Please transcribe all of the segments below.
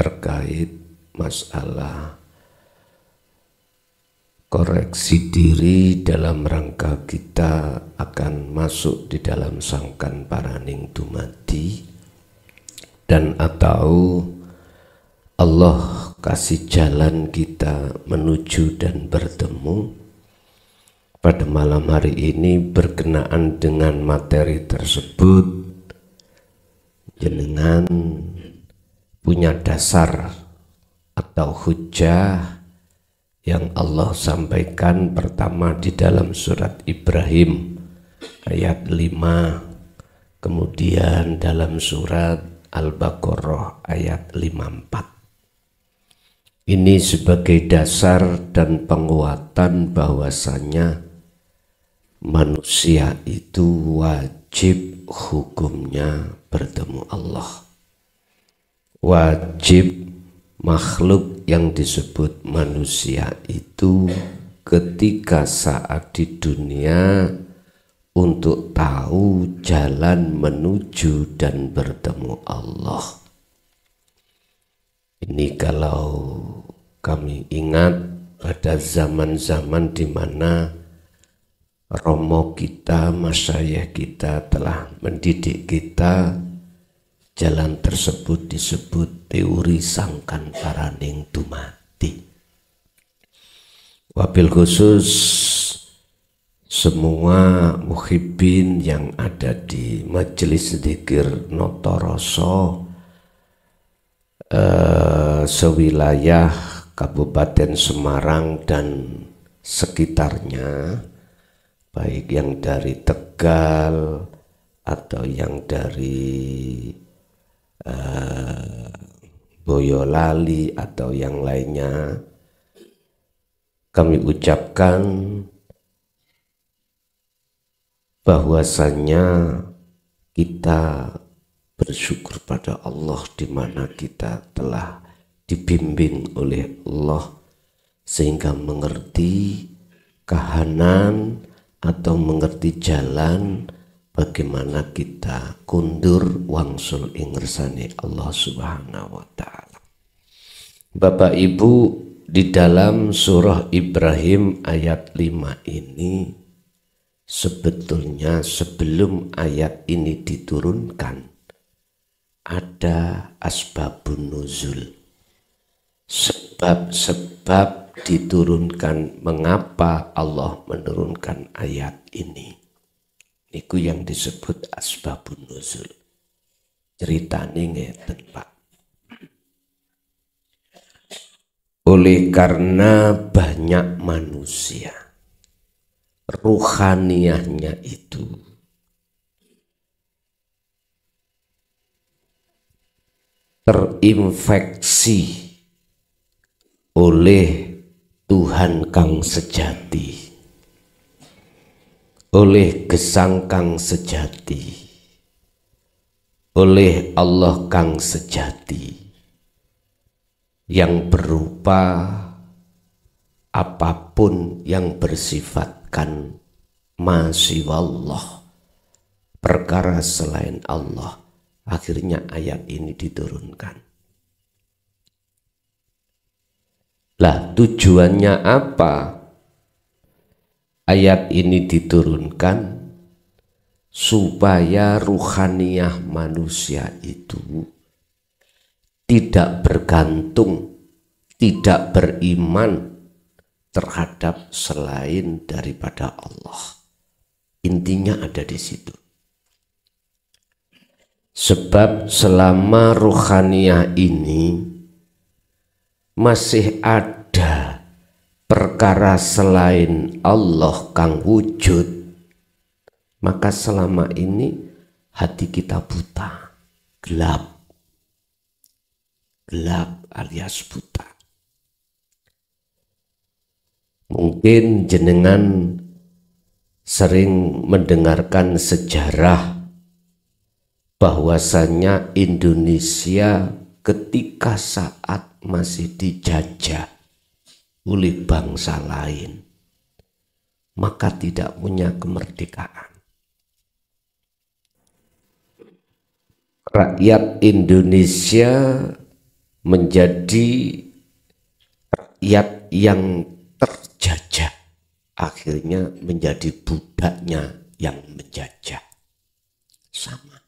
terkait masalah koreksi diri dalam rangka kita akan masuk di dalam sangkan paraning dumadi, dan atau Allah kasih jalan kita menuju dan bertemu. Pada malam hari ini berkenaan dengan materi tersebut, jenengan punya dasar atau hujjah yang Allah sampaikan pertama di dalam surat Ibrahim ayat 5, kemudian dalam surat Al-Baqarah ayat 54. Ini sebagai dasar dan penguatan bahwasanya manusia itu wajib hukumnya bertemu Allah. Wajib makhluk yang disebut manusia itu ketika saat di dunia untuk tahu jalan menuju dan bertemu Allah. Ini kalau kami ingat pada zaman-zaman di mana romo kita, masyayikh kita telah mendidik kita, jalan tersebut disebut teori sangkan paraning dumadi. Wabil khusus semua muhibbin yang ada di majelis dzikir Notoroso sewilayah Kabupaten Semarang dan sekitarnya, baik yang dari Tegal atau yang dari Boyolali atau yang lainnya, kami ucapkan bahwasannya kita bersyukur pada Allah di mana kita telah dibimbing oleh Allah sehingga mengerti kahanan atau mengerti jalan bagaimana kita kundur wangsul ingresani Allah Subhanahu wa ta'ala. Bapak Ibu, di dalam surah Ibrahim ayat 5 ini sebetulnya sebelum ayat ini diturunkan ada asbabun nuzul, sebab-sebab diturunkan, mengapa Allah menurunkan ayat ini. Niku yang disebut asbabun nuzul. Ceritane ngeten, Pak. Oleh karena banyak manusia, ruhaniyahnya itu terinfeksi oleh Tuhan kang sejati, oleh gesang kang sejati, oleh Allah kang sejati, yang berupa apapun yang bersifatkan masiwallah, perkara selain Allah. Akhirnya ayat ini diturunkan. Lah, tujuannya apa ayat ini diturunkan? Supaya ruhaniyah manusia itu tidak bergantung, tidak beriman terhadap selain daripada Allah. Intinya ada di situ. Sebab selama ruhaniyah ini masih ada perkara selain Allah kang wujud, maka selama ini hati kita buta, gelap alias buta. Mungkin jenengan sering mendengarkan sejarah bahwasanya Indonesia ketika saat masih dijajah oleh bangsa lain, maka tidak punya kemerdekaan. Rakyat Indonesia menjadi rakyat yang terjajah, akhirnya menjadi budaknya yang menjajah. Sama.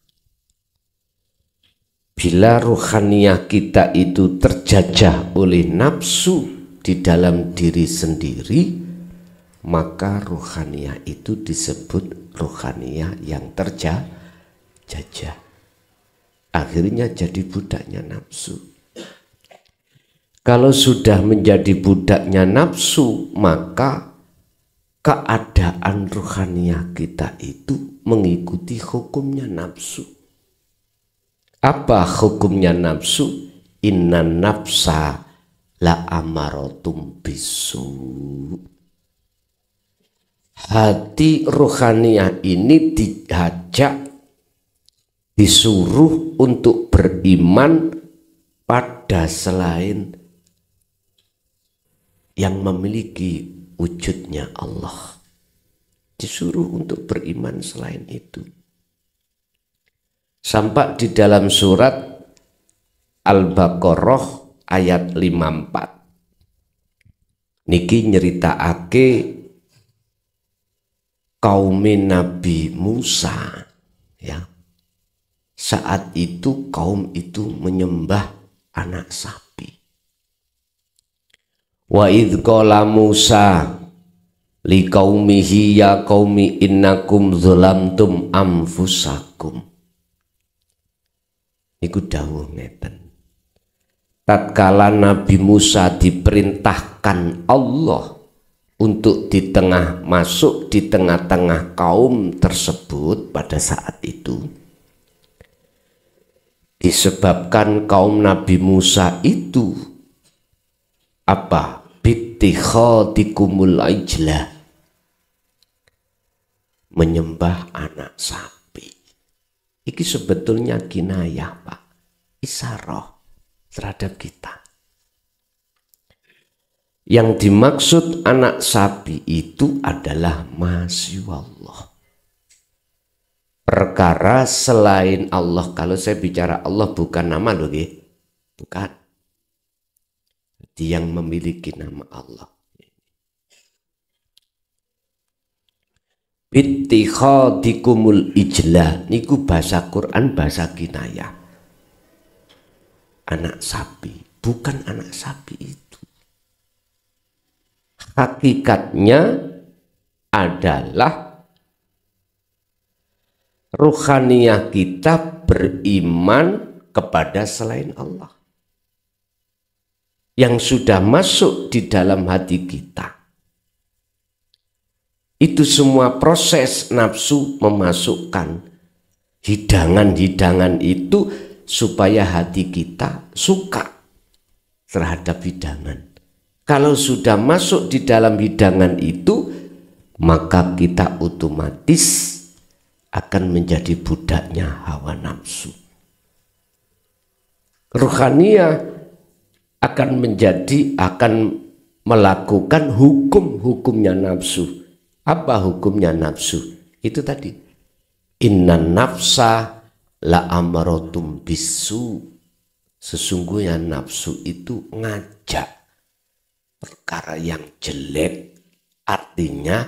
Bila rohaniah kita itu terjajah oleh nafsu di dalam diri sendiri, maka rohaniah itu disebut rohaniah yang terjajah. Akhirnya jadi budaknya nafsu. Kalau sudah menjadi budaknya nafsu, maka keadaan rohaniah kita itu mengikuti hukumnya nafsu. Apa hukumnya nafsu? Inna nafsa la amaratum bisu. Hati rohaniah ini diajak, disuruh untuk beriman pada selain yang memiliki wujudnya Allah. Disuruh untuk beriman selain itu. Sampai di dalam surat Al-Baqarah ayat 54. Niki nyeritakake kaum Nabi Musa, ya. Saat itu kaum itu menyembah anak sapi. Wa idh qala Musa liqaumihi ya qaumi innakum zalamtum anfusakum. Iku dawuh ngeten. Tatkala Nabi Musa diperintahkan Allah untuk masuk di tengah-tengah kaum tersebut pada saat itu, disebabkan kaum Nabi Musa itu apa? Bittikhadikumul ijlah, menyembah anak sapi. Iki sebetulnya kinayah, Pak, isyarah terhadap kita. Yang dimaksud anak sapi itu adalah masyaallah, perkara selain Allah. Kalau saya bicara Allah bukan nama loh, bukan. Dia yang memiliki nama Allah. Bittikhadikumul ijlah niku bahasa Quran, bahasa kinayah. Anak sapi, bukan anak sapi itu. Hakikatnya adalah ruhaniyah kita beriman kepada selain Allah yang sudah masuk di dalam hati kita. Itu semua proses nafsu memasukkan hidangan-hidangan itu supaya hati kita suka terhadap hidangan. Kalau sudah masuk di dalam hidangan itu, maka kita otomatis akan menjadi budaknya hawa nafsu. Ruhaniyah akan melakukan hukum-hukumnya nafsu. Apa hukumnya nafsu? Itu tadi. Inna nafsa la amaratum bisu. Sesungguhnya nafsu itu ngajak perkara yang jelek. Artinya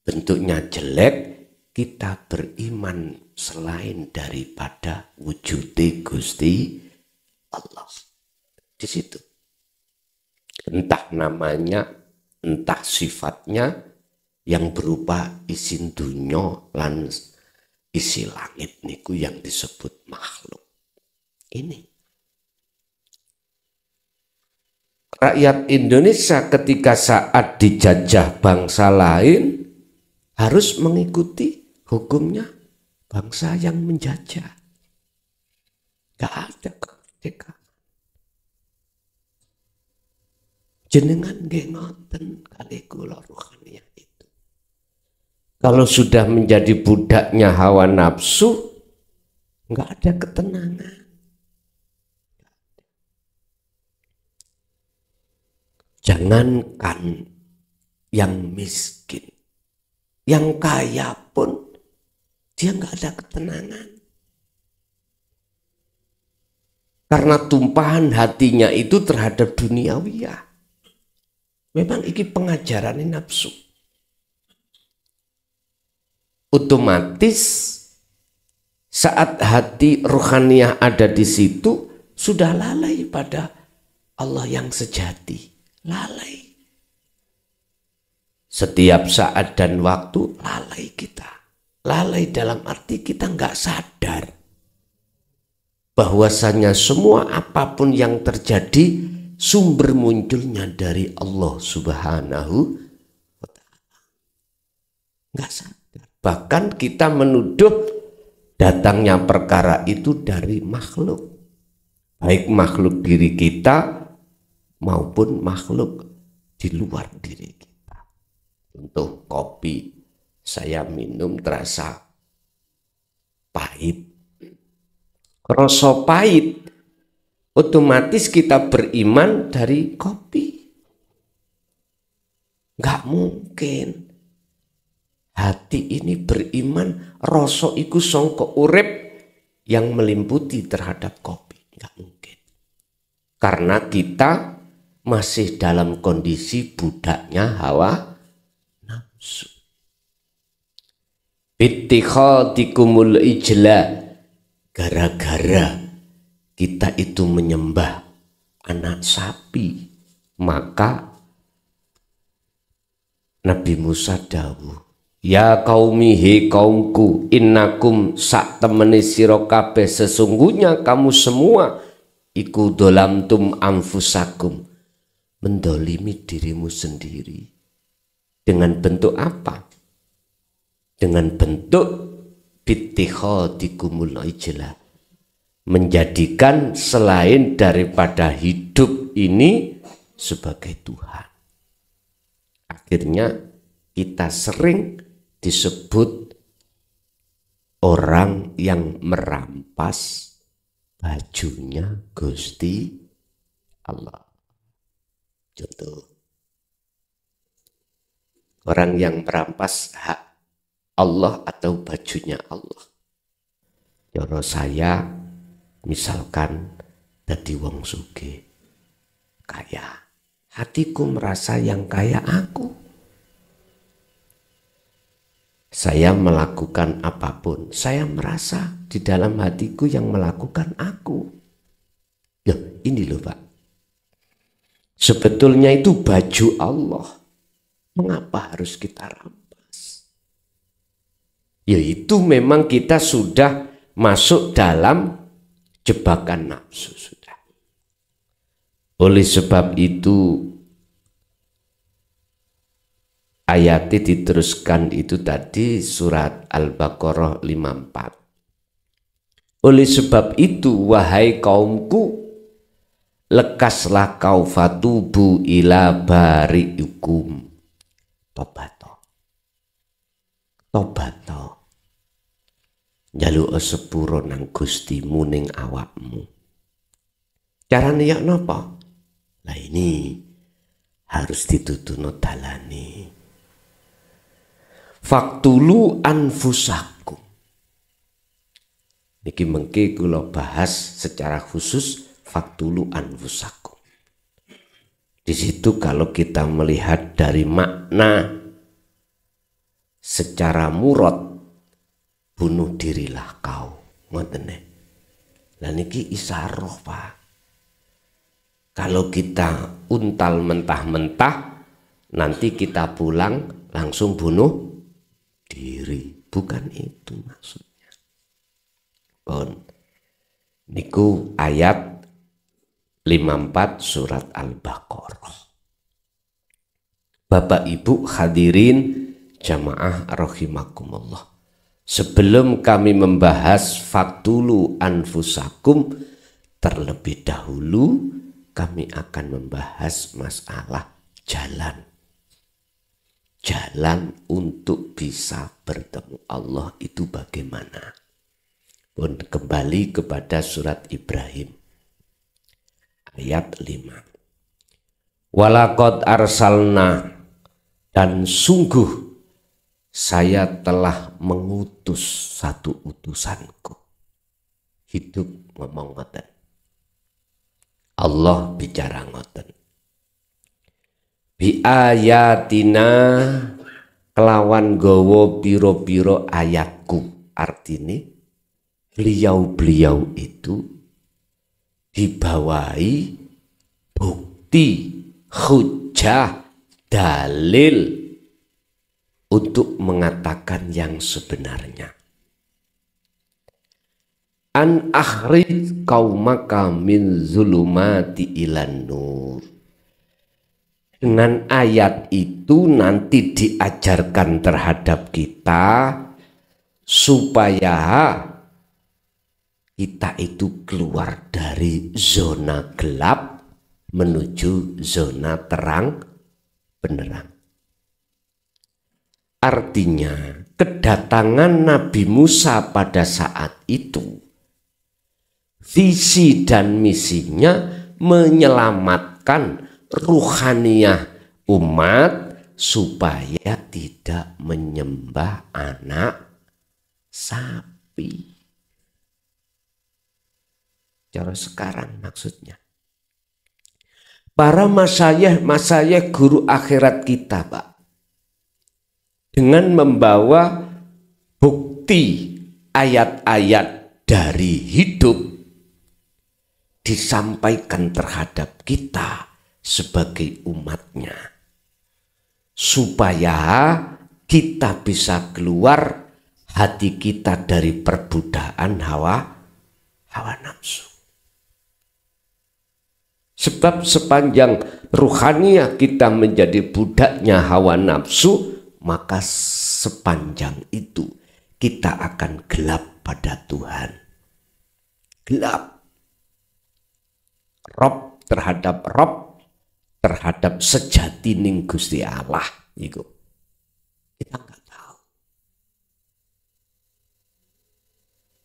bentuknya jelek, kita beriman selain daripada wujud Gusti Allah. Di situ. Entah namanya, entah sifatnya, yang berupa isin dunya lan isi langit niku yang disebut makhluk. Ini rakyat Indonesia ketika saat dijajah bangsa lain harus mengikuti hukumnya bangsa yang menjajah. Gak ada kemerdekaan. Jenengan nggih ngoten kali kula rohaniyah itu. Kalau sudah menjadi budaknya hawa nafsu, nggak ada ketenangan. Jangankan yang miskin, yang kaya pun dia nggak ada ketenangan. Karena tumpahan hatinya itu terhadap duniawiyah. Memang ini pengajaran nafsu. Otomatis saat hati rohaniah ada di situ, sudah lalai pada Allah yang sejati. Lalai. Setiap saat dan waktu lalai kita. Lalai dalam arti kita nggak sadar bahwasanya semua apapun yang terjadi sumber munculnya dari Allah Subhanahu wa Ta'ala. Nggak sadar. Bahkan kita menuduh datangnya perkara itu dari makhluk. Baik makhluk diri kita maupun makhluk di luar diri kita. Untuk kopi, saya minum terasa pahit. Rasa pahit, otomatis kita beriman dari kopi. Nggak mungkin hati ini beriman rasa iku sangka urip yang melimputi terhadap kopi. Nggak mungkin. Karena kita masih dalam kondisi budaknya hawa nafsu. Bittikhadikumul ijla, gara-gara kita itu menyembah anak sapi, maka Nabi Musa dawuh, ya qaumihi kaumku, innakum sak temene sira kabeh, sesungguhnya kamu semua iku dolamtum anfusakum, mendolimi dirimu sendiri. Dengan bentuk apa? Dengan bentuk bittikhadikumul ijla, menjadikan selain daripada hidup ini sebagai Tuhan. Akhirnya kita sering disebut orang yang merampas bajunya Gusti Allah. Contoh, orang yang merampas hak Allah atau bajunya Allah. Cara saya misalkan dadi wong sugih, kaya, hatiku merasa yang kaya aku. Saya melakukan apapun, saya merasa di dalam hatiku yang melakukan aku. Loh, ini loh Pak. Sebetulnya itu baju Allah. Mengapa harus kita rampas? Yaitu memang kita sudah masuk dalam jebakan nafsu sudah. Oleh sebab itu ayatnya diteruskan itu tadi surat Al-Baqarah 54. Oleh sebab itu wahai kaumku, lekaslah kau fatubu ila bari'ikum. Tobato. Njaluk sepuro nang Gustimu ning awakmu. Carane ya napa? Lah ini harus ditutuno dalane. Faktulu anfusakum. Niki mengke kula bahas secara khusus faktulu anfusakum. Di situ kalau kita melihat dari makna secara murad, bunuh dirilah kau, ngoten nggih. Lah niki isaroh Pak. Kalau kita untal mentah-mentah, nanti kita pulang langsung bunuh diri. Bukan itu maksudnya. Pun niku ayat 54 surat Al-Baqarah. Bapak Ibu hadirin jamaah rahimakumullah. Sebelum kami membahas faktulu anfusakum, terlebih dahulu kami akan membahas masalah jalan. Jalan untuk bisa bertemu Allah itu bagaimana? Pun kembali kepada surat Ibrahim ayat 5. Walaqad arsalna, dan sungguh saya telah mengutus satu utusanku. Hidup ngomong ngoten. Allah bicara ngoten. Bi ayatina kelawan gowo biro-biro ayatku. Artinya beliau-beliau itu dibawahi bukti, hujah, dalil untuk mengatakan yang sebenarnya. An akhrij qaumaka min zulumati ilan nur. Dengan ayat itu nanti diajarkan terhadap kita supaya kita itu keluar dari zona gelap menuju zona terang benderang. Artinya kedatangan Nabi Musa pada saat itu, visi dan misinya menyelamatkan ruhaniyah umat supaya tidak menyembah anak sapi. Cara sekarang maksudnya. Para masyayikh guru akhirat kita, Pak, dengan membawa bukti ayat-ayat dari hidup disampaikan terhadap kita sebagai umatnya, supaya kita bisa keluar hati kita dari perbudakan hawa nafsu. Sebab sepanjang ruhaniyah kita menjadi budaknya hawa nafsu, maka sepanjang itu kita akan gelap pada Tuhan. Gelap. Rob terhadap sejati ning Gusti Allah iku. Kita nggak tahu.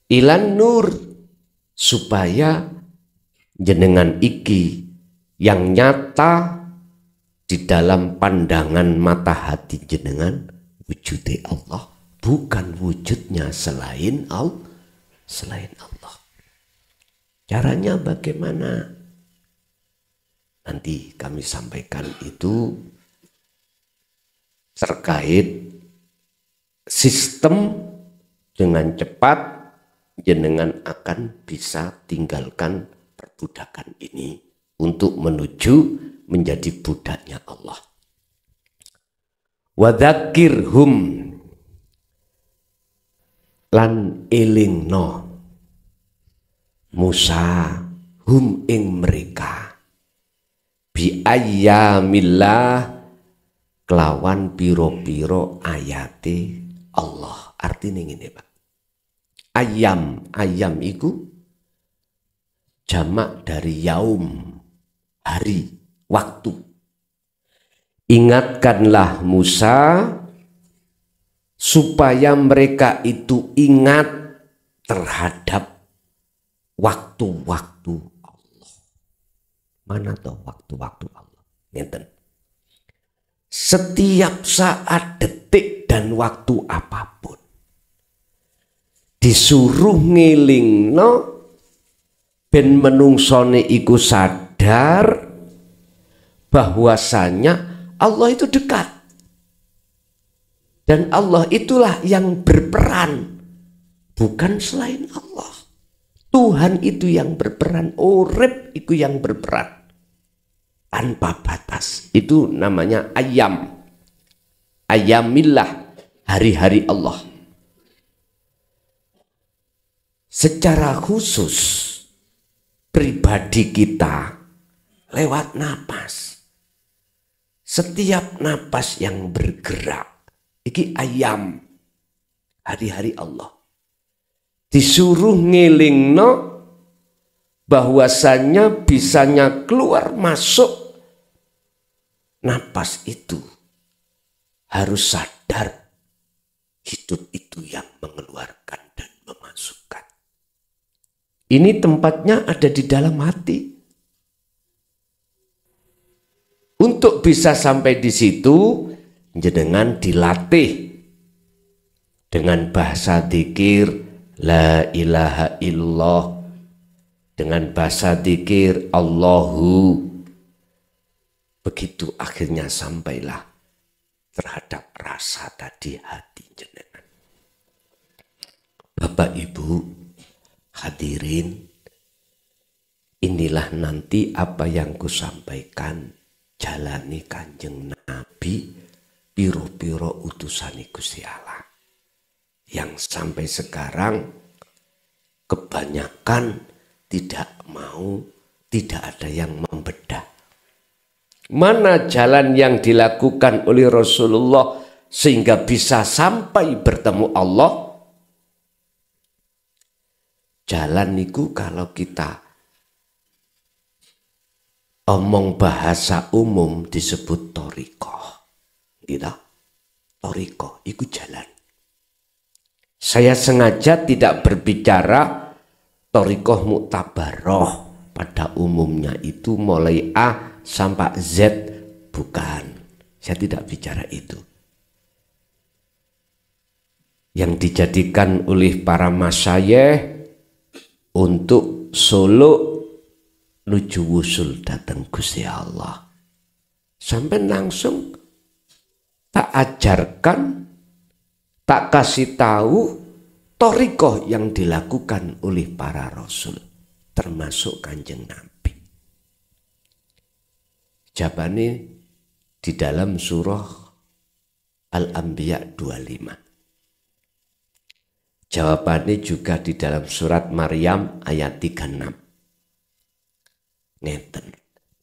Ilan nur, supaya jenengan iki yang nyata di dalam pandangan mata hati jenengan wujudnya Allah, bukan wujudnya selain Allah. Caranya bagaimana? Nanti kami sampaikan itu terkait sistem. Dengan cepat jenengan akan bisa tinggalkan perbudakan ini untuk menuju menjadi budaknya Allah. Wadzakirhum lan elingno Musa hum ing mereka bi ayyamillah kelawan piro-piro ayate Allah. Artinya ngene, Pak. Ayam iku jamak dari yaum, hari, waktu. Ingatkanlah Musa supaya mereka itu ingat terhadap waktu-waktu Allah. Mana tuh waktu-waktu Allah? Ngeten. Setiap saat, detik, dan waktu apapun disuruh ngelingno ben menungsone iku sadar bahwasanya Allah itu dekat. Dan Allah itulah yang berperan, bukan selain Allah. Tuhan itu yang berperan, urip itu yang berperan tanpa batas. Itu namanya ayamillah, hari-hari Allah. Secara khusus pribadi kita lewat napas. Setiap napas yang bergerak, iki ayam, hari-hari Allah. Disuruh ngelingno bahwasanya bisanya keluar masuk napas itu harus sadar hidup itu yang mengeluarkan dan memasukkan. Ini tempatnya ada di dalam hati. Untuk bisa sampai di situ, jenengan dilatih dengan bahasa dzikir la ilaha illallah dengan bahasa dzikir Allahu. Begitu akhirnya sampailah terhadap rasa tadi hati jenengan. Bapak Ibu hadirin, inilah nanti apa yang kusampaikan, jalani Kanjeng Nabi, piro-piro utusani Gusti Allah. Yang sampai sekarang kebanyakan tidak mau, tidak ada yang membedah. Mana jalan yang dilakukan oleh Rasulullah sehingga bisa sampai bertemu Allah? Jalan niku kalau kita omong bahasa umum disebut thariqah. Gitu. Thariqah itu jalan. Saya sengaja tidak berbicara thariqah muktabaroh. Pada umumnya itu mulai A sampai Z, bukan. Saya tidak bicara itu. Yang dijadikan oleh para masyayikh untuk solo nuju wusul datang Gusti Allah. Sampai langsung tak ajarkan, tak kasih tahu thariqah yang dilakukan oleh para rasul, termasuk Kanjeng Nabi. Jawabannya di dalam surah Al-Anbiya 25. Jawabannya juga di dalam surat Maryam ayat 36. Ngeten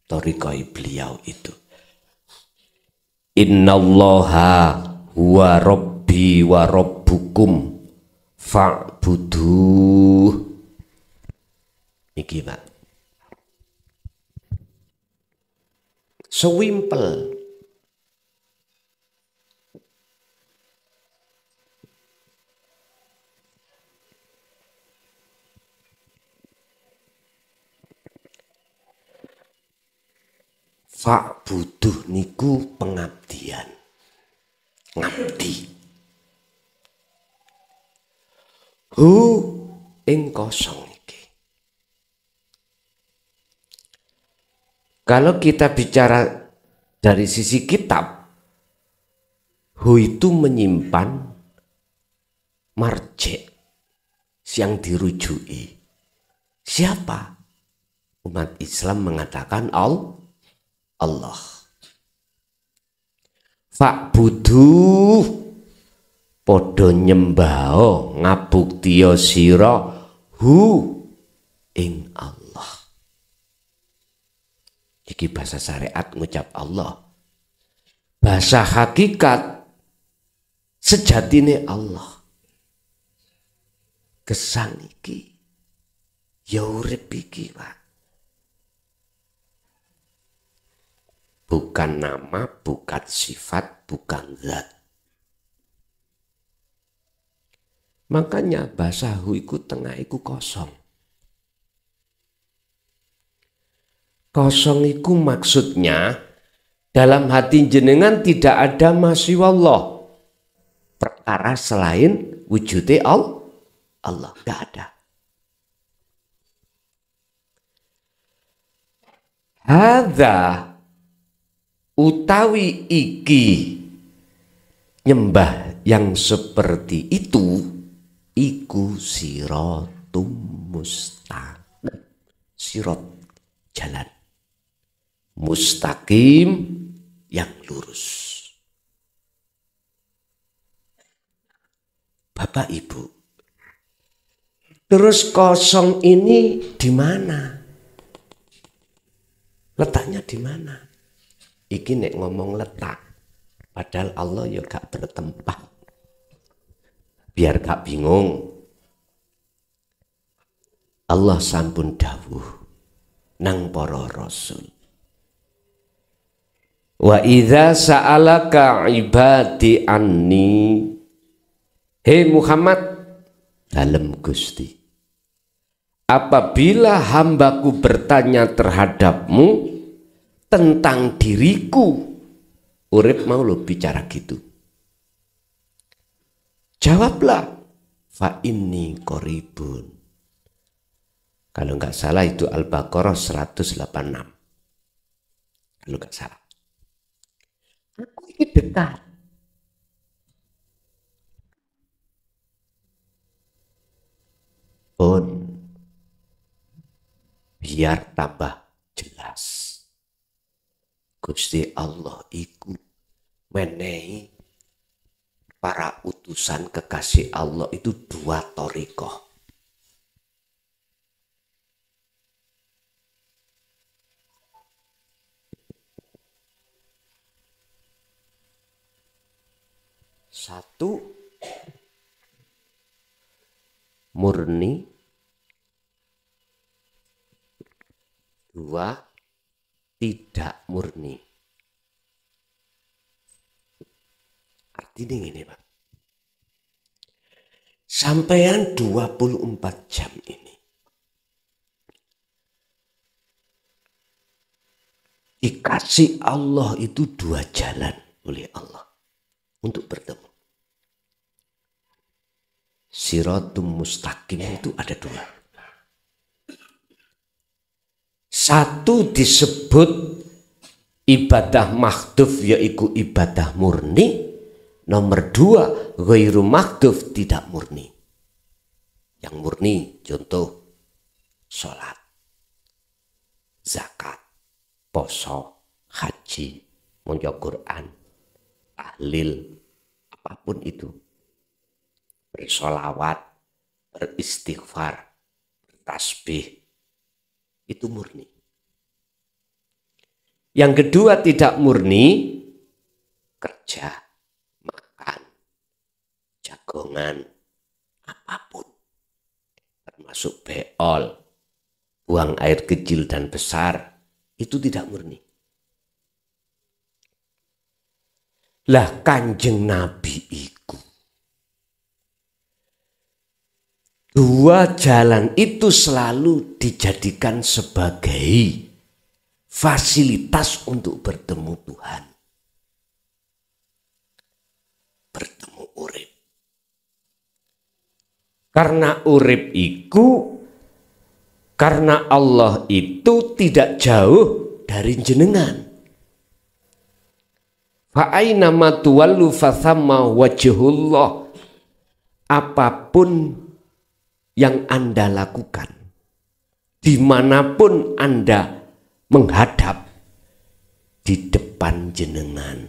thariqah beliau itu. Innallaha huwa rabbi wa rabbukum fa'buduh. Niki Pak. Sewimpel. Fa'buduh niku pengabdian. Ngabdi. Hu ing kosong iki. Kalau kita bicara dari sisi kitab, hu itu menyimpan marjek yang dirujui. Siapa? Umat Islam mengatakan Allah. Fa'buduh podo nyembao ngabuktiya sira hu ing Allah. Iki bahasa syariat ngucap Allah. Bahasa hakikat sejatine Allah. Gesang iki ya urip iki, Pak. Bukan nama, bukan sifat, bukan zat. Makanya bahasa hu iku tengah iku kosong. Kosong iku maksudnya dalam hati jenengan tidak ada masiwallah. Perkara selain wujudnya Allah. Gak ada. Hadza utawi iki nyembah yang seperti itu iku siratum mustaqim. Sirat jalan mustaqim yang lurus. Bapak Ibu, terus kosong ini di mana? Letaknya di mana? Iki nek ngomong letak, padahal Allah ya gak bertempat. Biar gak bingung. Allah sampun dawuh nang para rasul. Wa idza sa'alaka ibadi anni. Hei Muhammad, dalem Gusti. Apabila hambaku bertanya terhadapmu tentang diriku, urip mau lo bicara gitu. Jawablah, fa inni qoribun. Kalau nggak salah itu Al-Baqarah 186. Kalau nggak salah. Aku ini dekat. Pun biar tambah jelas. Gusti Allah iku menehi para utusan kekasih Allah itu 2 thariqah. Satu murni, 2 tidak murni. Artinya ini Pak, sampean 24 jam ini dikasih Allah itu 2 jalan oleh Allah untuk bertemu. Siratum mustaqim itu ada 2. Satu disebut ibadah mahdhuf, yaitu ibadah murni. Nomor 2 ghairu mahdhuf, tidak murni. Yang murni contoh sholat, zakat, poso, haji, maca Quran, tahlil, apapun itu, bersolawat, beristighfar, bertasbih, itu murni. Yang kedua tidak murni, kerja, makan, jagongan, apapun, termasuk beol, buang air kecil dan besar, itu tidak murni. Lah Kanjeng Nabi iku 2 jalan itu selalu dijadikan sebagai fasilitas untuk bertemu Tuhan. Bertemu urip. Karena urip iku, karena Allah itu tidak jauh dari jenengan. Fa'aina ma tuwallu fathamma wajhullah. Apapun yang Anda lakukan, dimanapun Anda menghadap, di depan jenengan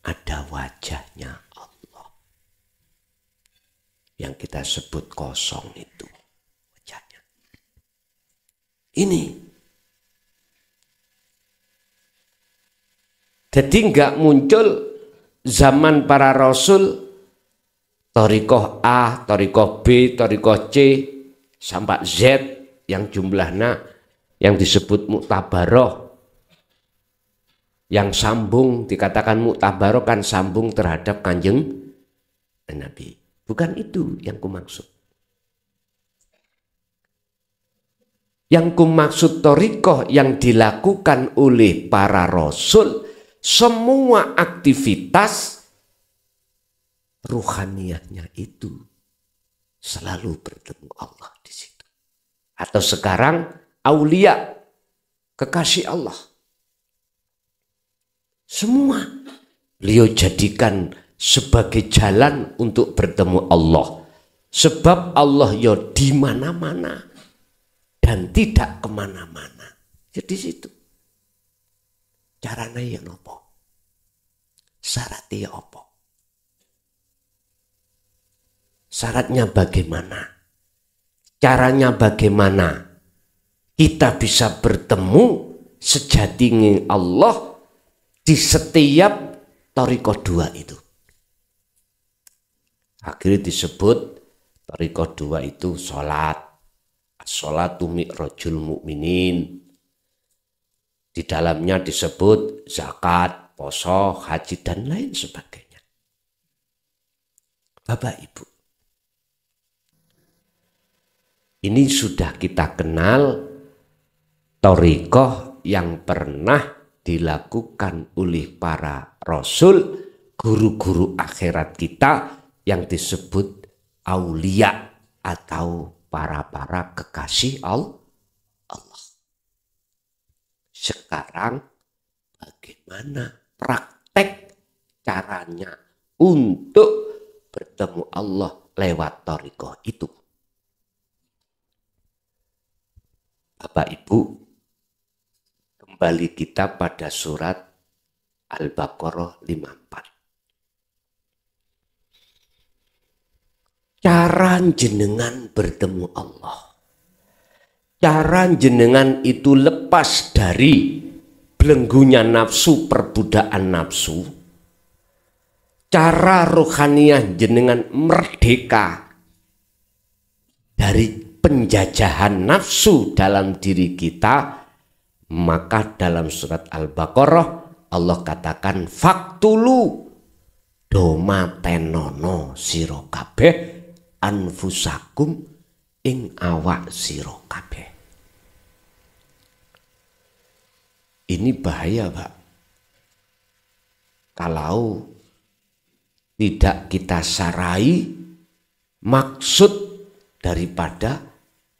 ada wajahnya Allah. Yang kita sebut kosong itu wajahnya. Ini. Jadi enggak muncul zaman para rasul thariqah A, thariqah B, thariqah C sampai Z yang jumlahnya yang disebut muktabaroh, yang sambung, dikatakan muktabaroh kan sambung terhadap Kanjeng Nabi. Bukan itu yang kumaksud. Yang kumaksud thariqah yang dilakukan oleh para rasul, semua aktivitas ruhaniyahnya itu selalu bertemu Allah di situ. Atau sekarang aulia, kekasih Allah. Semua beliau jadikan sebagai jalan untuk bertemu Allah. Sebab Allah ya di mana-mana dan tidak kemana-mana. Jadi situ. Caranya ya nopo. Syaratnya apa? Syaratnya bagaimana? Caranya bagaimana? Kita bisa bertemu sejatinya Allah di setiap thariqah 2 itu. Akhirnya disebut thariqah 2 itu sholat. As-sholatu mi'rajul mu'minin. Di dalamnya disebut zakat, poso, haji, dan lain sebagainya. Bapak Ibu, ini sudah kita kenal thariqah yang pernah dilakukan oleh para rasul, guru-guru akhirat kita yang disebut aulia atau para kekasih Sekarang bagaimana praktek caranya untuk bertemu Allah lewat thariqah itu? Bapak Ibu, kembali kita pada surat Al-Baqarah 54. Cara jenengan bertemu Allah, cara jenengan itu lepas dari belenggunya nafsu, perbudakan nafsu, cara rohaniah jenengan merdeka dari penjajahan nafsu dalam diri kita, maka dalam surat Al-Baqarah Allah katakan faktulu domatenono sira kabeh anfusakum ing awak sira kabeh. Ini bahaya, Pak. Kalau tidak kita sarai maksud daripada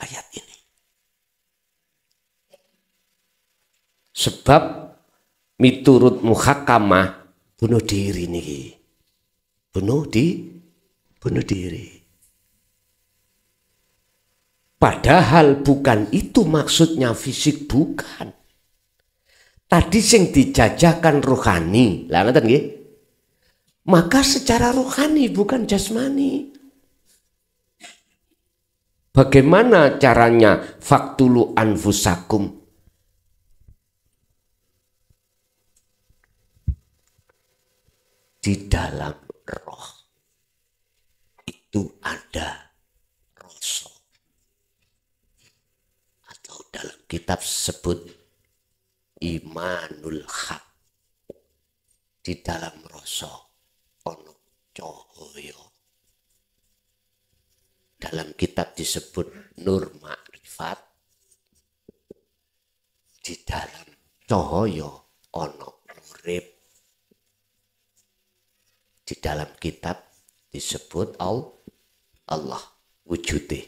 ayat ini. Sebab miturut muhakamah bunuh diri nih. Bunuh diri. Padahal bukan itu maksudnya fisik, bukan. Tadi sing dijajakan rohani. Lah ngoten nggih. Maka secara rohani bukan jasmani. Bagaimana caranya? Faktulu anfusakum. Di dalam roh itu ada rasa. Atau dalam kitab sebut imanul haq. Di dalam rasa ono cahaya. Dalam kitab disebut nur makrifat. Di dalam cahaya ono urip. Di dalam kitab disebut Allah wujudnya.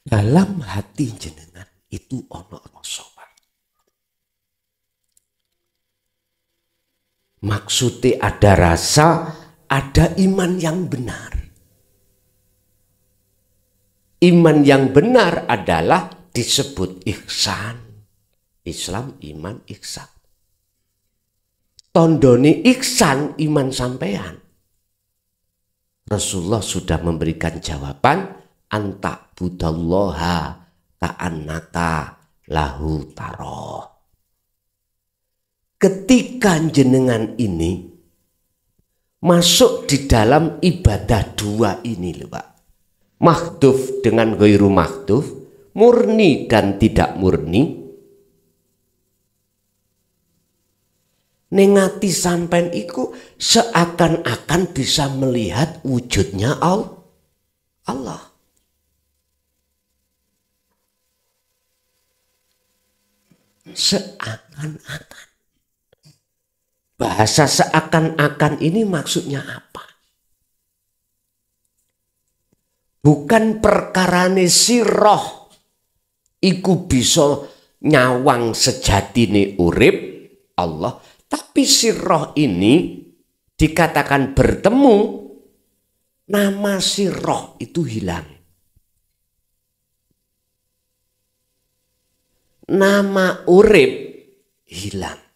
Dalam hati jenengan itu ono rasa. Maksudnya ada rasa, ada iman yang benar. Iman yang benar adalah disebut ihsan. Islam, iman, ihsan. Tondoni ihsan iman sampean. Rasulullah sudah memberikan jawaban, anta budallaha ka'annaka lahu taroh. Ketika jenengan ini masuk di dalam ibadah dua ini loh Pak. Mahduf dengan ghairu mahduf, murni dan tidak murni. Nengati sampean iku seakan-akan bisa melihat wujudnya Allah. Seakan-akan. Bahasa seakan-akan ini maksudnya apa? Bukan perkarane sirah iku bisa nyawang sejatine urip Allah, tapi sirah ini dikatakan bertemu, nama sirah itu hilang. Nama urip hilang.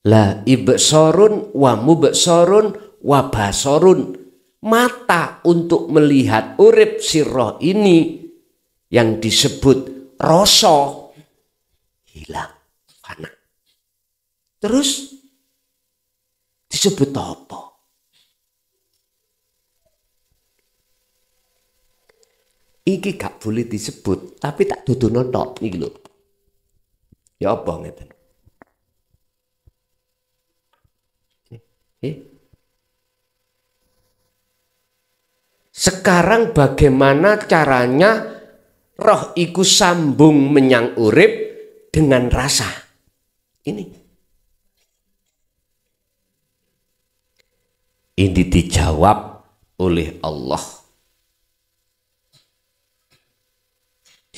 La ibsorun wa mubsorun wa basorun. Mata untuk melihat urip sirah ini yang disebut rasa hilang, fana. Terus disebut apa? Iki gak boleh disebut, tapi tak dudono tok iki lho. Ya apa ngeten? Sekarang bagaimana caranya roh iku sambung menyang urip dengan rasa? Ini dijawab oleh Allah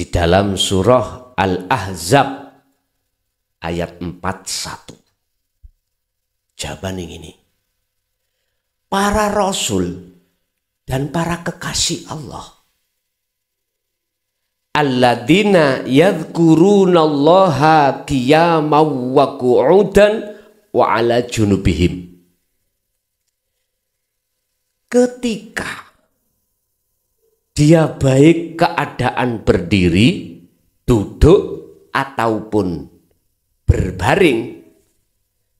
di dalam surah Al-Ahzab ayat 41. Jawaban yang ini. Para rasul dan para kekasih Allah. Alladzina yadhkurunallaha qiyaman wa qu'udan wa ala junubihim. Ketika dia baik keadaan berdiri, duduk, ataupun berbaring,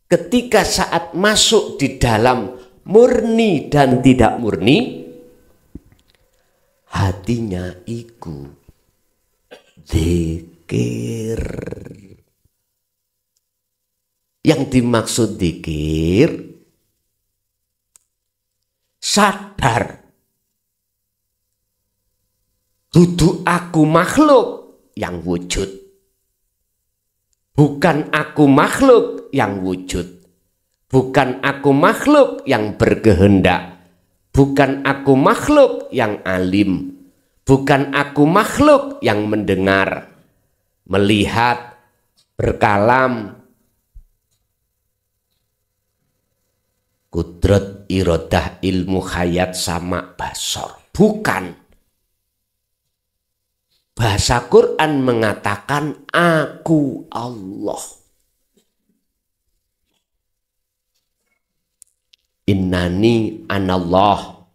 ketika saat masuk di dalam murni dan tidak murni, hatinya iku zikir. Yang dimaksud zikir, sadar dudu aku makhluk yang wujud, bukan aku makhluk yang wujud, bukan aku makhluk yang berkehendak, bukan aku makhluk yang alim, bukan aku makhluk yang mendengar, melihat, berkalam, kudrat, iradah, ilmu, hayat, sama, basor. Bukan. Bahasa Quran mengatakan aku Allah. Innani anallah.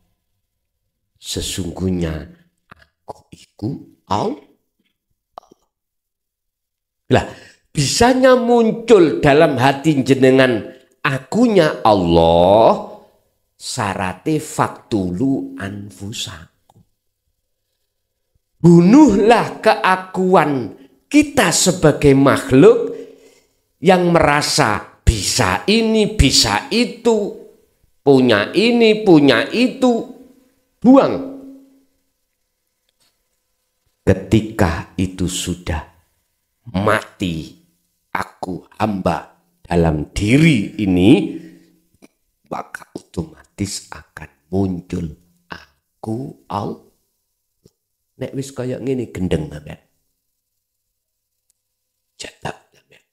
Sesungguhnya aku iku Allah. Lah, bisanya muncul dalam hati jenengan akunya Allah, syarate faktulu anfusakum. Bunuhlah keakuan kita sebagai makhluk yang merasa bisa ini, bisa itu, punya ini, punya itu. Buang. Ketika itu sudah mati aku hamba dalam diri ini, maka otomatis akan muncul aku Allah. Nek wis kaya ngene gendeng sampean. Cetak sampean.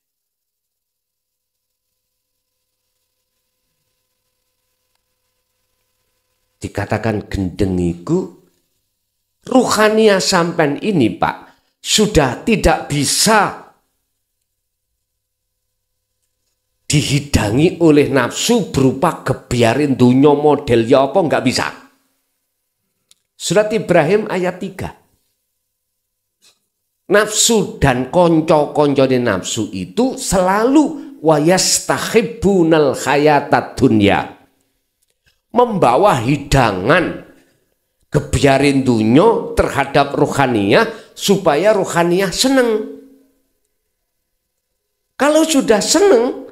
Dikatakan gendeng iku ruhania sampean ini, Pak, sudah tidak bisa dihidangi oleh nafsu berupa gebiarin dunya model ya apa, enggak bisa. Surat Ibrahim ayat 3. Nafsu dan konco-koncone nafsu itu selalu wayastahibbunal hayatad dunya, membawa hidangan gebiarin dunya terhadap ruhaniyah supaya ruhaniyah seneng. Kalau sudah seneng,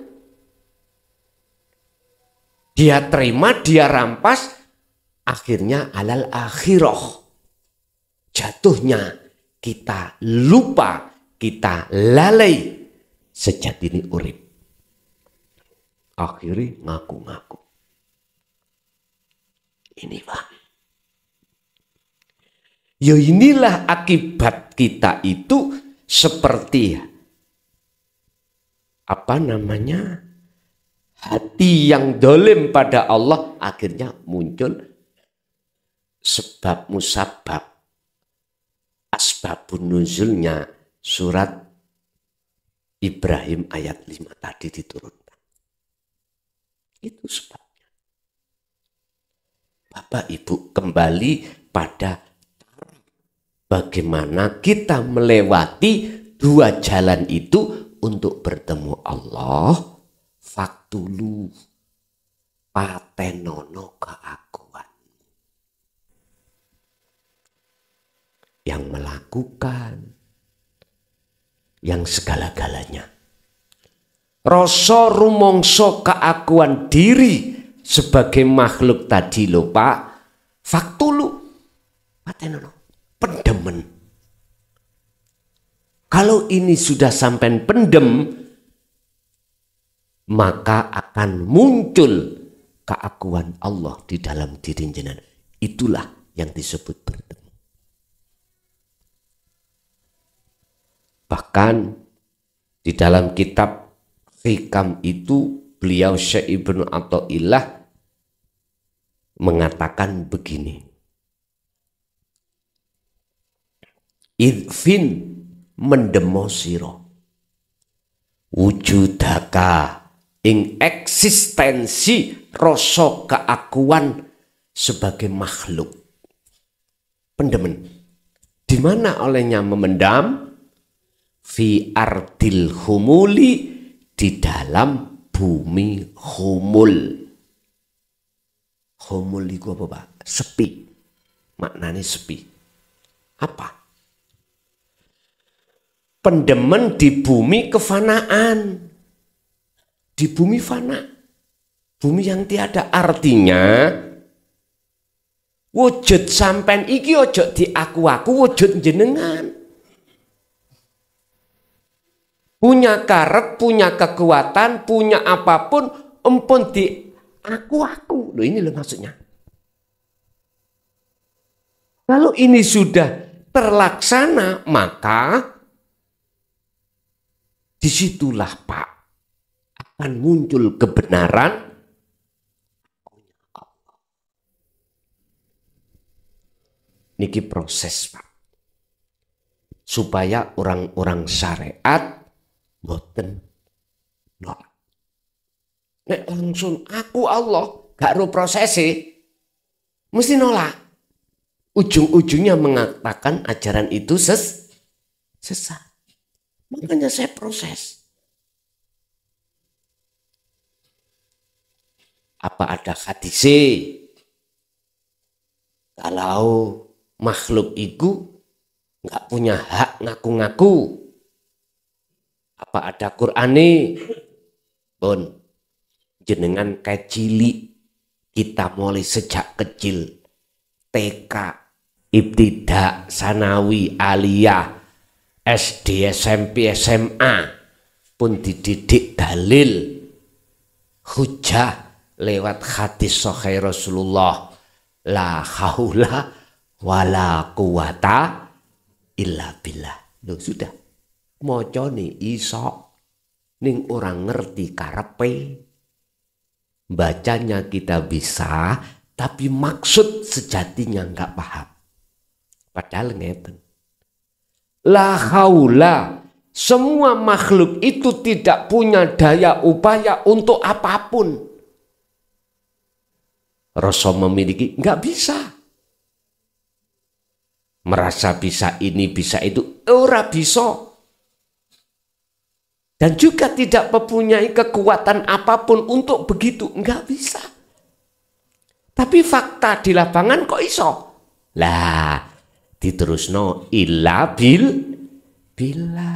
dia terima, dia rampas, akhirnya alal akhirah. Jatuhnya kita lupa, kita lalai sejatine urip. Akhirnya ngaku-ngaku. Ini Pak. Ya inilah akibat kita itu seperti apa namanya? Hati yang dolim pada Allah, akhirnya muncul sebab musabab, asbabun nuzulnya surat Ibrahim ayat 5 tadi diturunkan. Itu sebabnya. Bapak Ibu, kembali pada bagaimana kita melewati dua jalan itu untuk bertemu Allah. Faktulu patenono keakuan. Yang melakukan yang segala-galanya. Rasa rumongso keakuan diri sebagai makhluk tadi lho Pak. Faktulu patenono, pendemen. Kalau ini sudah sampai pendem, maka akan muncul keakuan Allah di dalam diri jenengan. Itulah yang disebut bertemu. Bahkan di dalam kitab Hikam itu beliau Syekh Ibnu Athaillah mengatakan begini. Idfin mendemo sira wujudaka ing eksistensi rasa keakuan sebagai makhluk. Pendemen. Di mana olehnya memendam? Fi ardil humuli, di dalam bumi humul. Humul itu apa, Pak? Sepi. Maknanya sepi. Apa? Pendemen di bumi kefanaan. Di bumi fana. Bumi yang tiada, artinya wujud sampean iki ojo diaku-aku wujud jenengan. Punya karep, punya kekuatan, punya apapun, empun di aku. Loh, ini loh maksudnya. Kalau ini sudah terlaksana, maka disitulah Pak akan muncul kebenaran. Niki proses Pak. Supaya orang-orang syariat boten nolak. Nek langsung aku Allah gak ro prosesi, mesti nolak. Ujung-ujungnya mengatakan ajaran itu sesat. Makanya saya proses. Apa ada hadise? Kalau makhluk itu nggak punya hak ngaku-ngaku. Apa ada Qur'ane? Pun jenengan kecili, kita mulai sejak kecil, TK, ibtidak, sanawi, aliyah, SD, SMP, SMA pun dididik dalil hujah lewat hadis sahih Rasulullah, la haula wala quwata illa billah. Loh sudah, moco nih iso ning orang ngerti karepe, bacanya kita bisa tapi maksud sejatinya nggak paham. Padahal ngeten, la haula, semua makhluk itu tidak punya daya upaya untuk apapun. Rasa memiliki nggak bisa. Merasa bisa ini bisa itu, ora bisa. Dan juga tidak mempunyai kekuatan apapun untuk begitu, nggak bisa. Tapi fakta di lapangan kok iso? Lah, diterusno illa bila.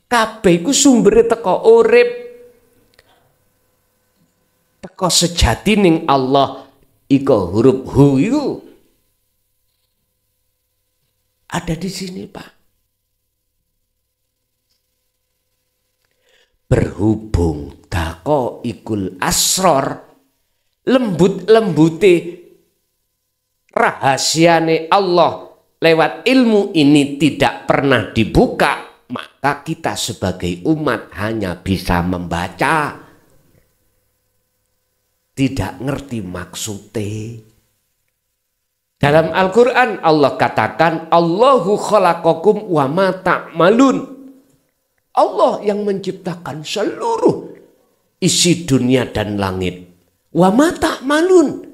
Kabeh iku sumbere teko urip. Teko sejati ning Allah iko huruf hu iku ada di sini, Pak. Berhubung dako ikul asror, lembut-lembute rahasiane Allah lewat ilmu ini tidak pernah dibuka, maka kita sebagai umat hanya bisa membaca, tidak ngerti maksudnya. Dalam Al-Quran Allah katakan Allahu khalaqakum wa ma ta'malun. Allah yang menciptakan seluruh isi dunia dan langit. Wa ma ta'malun.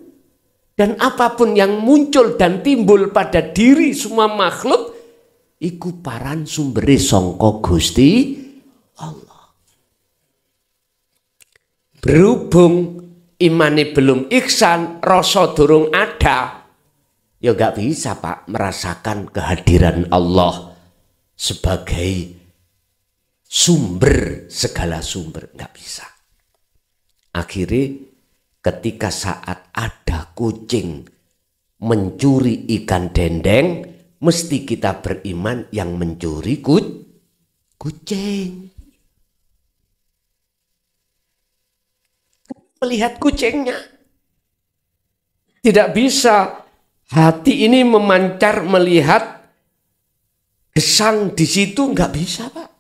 Dan apapun yang muncul dan timbul pada diri semua makhluk, iku paran sumbere sangka Gusti Allah. Berhubung imane belum ihsan, rasa durung ada, ya gak bisa Pak merasakan kehadiran Allah sebagai sumber segala sumber, gak bisa. Akhirnya ketika saat ada kucing mencuri ikan dendeng, mesti kita beriman yang mencuri kucing. Melihat kucingnya. Tidak bisa hati ini memancar melihat gesang di situ, nggak bisa Pak.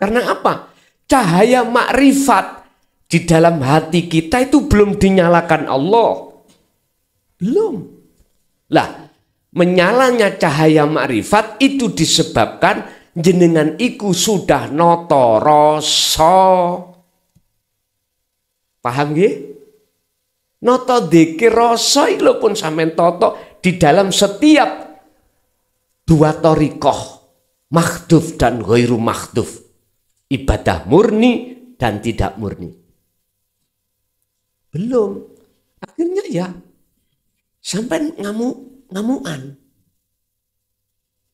Karena apa? Cahaya makrifat di dalam hati kita itu belum dinyalakan Allah. Belum. Lah, menyalanya cahaya makrifat itu disebabkan jenengan iku sudah noto rasa. Paham nggih? Noto dzikir rasa iki pun sampean toto di dalam setiap dua thariqah, makhduf dan ghairu makhduf. Ibadah murni dan tidak murni. Belum. Akhirnya ya sampai ngamuan.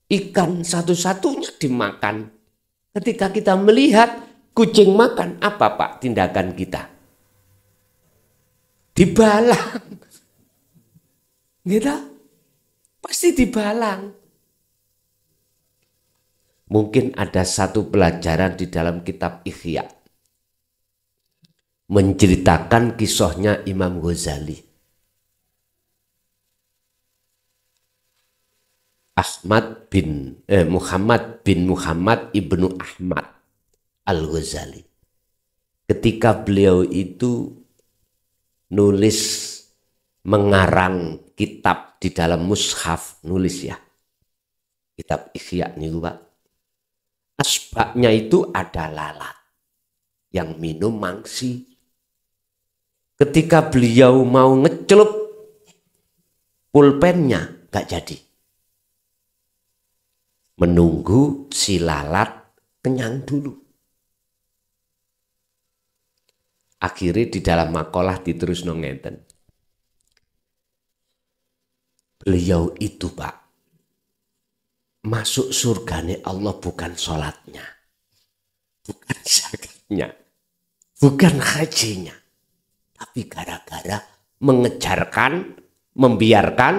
Ikan satu-satunya dimakan. Ketika kita melihat kucing makan, apa Pak tindakan kita? Dibalang. Gitu? Pasti dibalang. Mungkin ada satu pelajaran di dalam kitab Ihya. Menceritakan kisahnya Imam Ghazali. Muhammad bin Muhammad ibnu Ahmad Al-Ghazali. Ketika beliau itu nulis, mengarang kitab di dalam mushaf, nulis ya. Kitab Ihya nih Pak. Asbaknya itu ada lalat yang minum mangsi. Ketika beliau mau ngecelup pulpennya gak jadi. Menunggu si lalat kenyang dulu. Akhirnya di dalam makalah diterus ngeten. Beliau itu Pak, masuk surganya Allah bukan sholatnya, bukan zakatnya, bukan hajinya, tapi gara-gara mengejarkan, membiarkan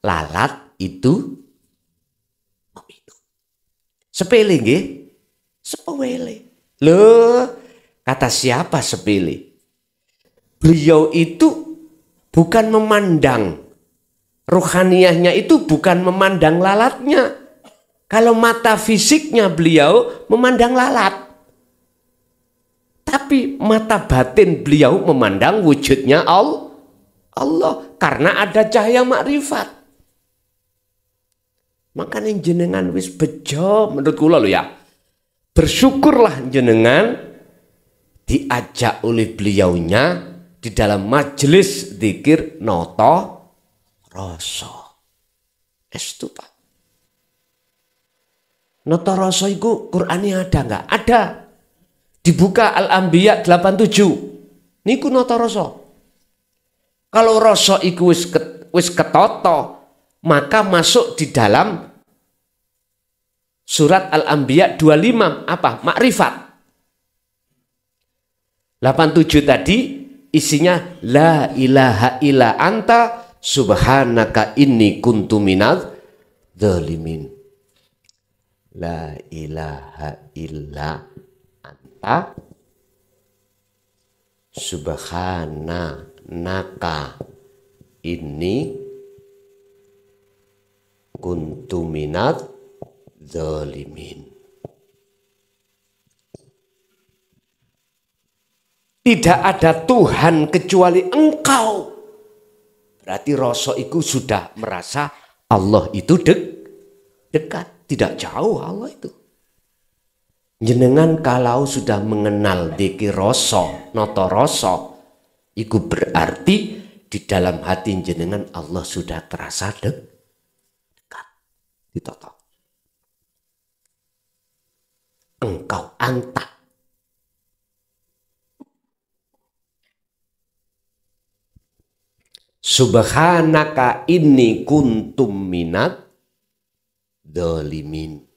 lalat itu meminum. Sepele nggih? Sepele. Loh, kata siapa sepele? Beliau itu bukan memandang, rohaniyahnya itu bukan memandang lalatnya. Kalau mata fisiknya beliau memandang lalat. Tapi mata batin beliau memandang wujudnya Allah. Karena ada cahaya makrifat. Makanya jenengan wis bejo menurut kula lho ya. Bersyukurlah jenengan diajak oleh beliaunya di dalam majelis zikir noto rasa. Estu Pak. Noto rasa itu Qur'annya ada nggak? Ada. Dibuka Al-Anbiya 87. Niku noto rasa. Kalau rasa iku wis ketoto, maka masuk di dalam surat Al-Anbiya 25 apa? Makrifat. 87 tadi isinya la ilaha illa anta subhanaka inni kuntu minadz dzalimin. La ilaha illa anta subhanaka inni kuntu minadz dzalimin. Tidak ada Tuhan kecuali Engkau. Berarti rasa itu sudah merasa Allah itu dekat. Tidak jauh Allah itu. Jenengan kalau sudah mengenal dzikir rasa, noto rasa, itu berarti di dalam hati jenengan Allah sudah terasa dekat. Ditotok. Engkau anta. Subhanaka inni kuntum minadz dzalimin.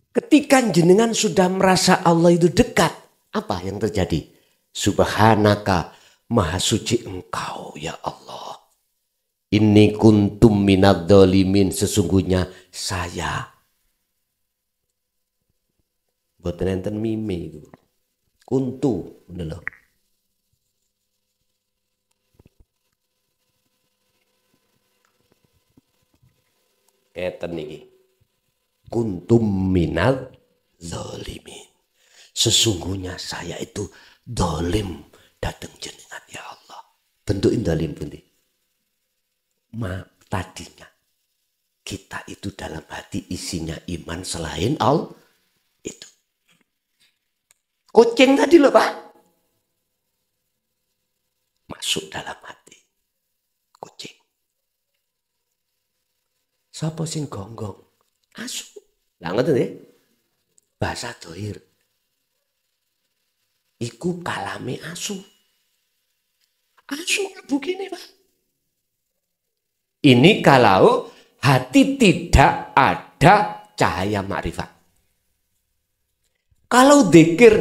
Ketika jenengan sudah merasa Allah itu dekat, apa yang terjadi? Subhanaka, maha suci Engkau ya Allah. Inni kuntum minadz dzalimin, sesungguhnya saya. Boten enten mime itu. Kuntu, bener loh. Keten iki. Kuntum minadz dzalimin. sesungguhnya saya itu dolim datang jenengan ya Allah. Bentukin dolim pundi. Tadinya kita itu dalam hati isinya iman selain Allah itu. Kucing tadi loh Pak. Masuk dalam hati. Kucing. Sapa sing gonggong? Asu. Lah ngoten nggih. Bahasa dohir. Iku kalame asu. Asu begini Pak. Ini kalau hati tidak ada cahaya makrifat. Kalau dzikir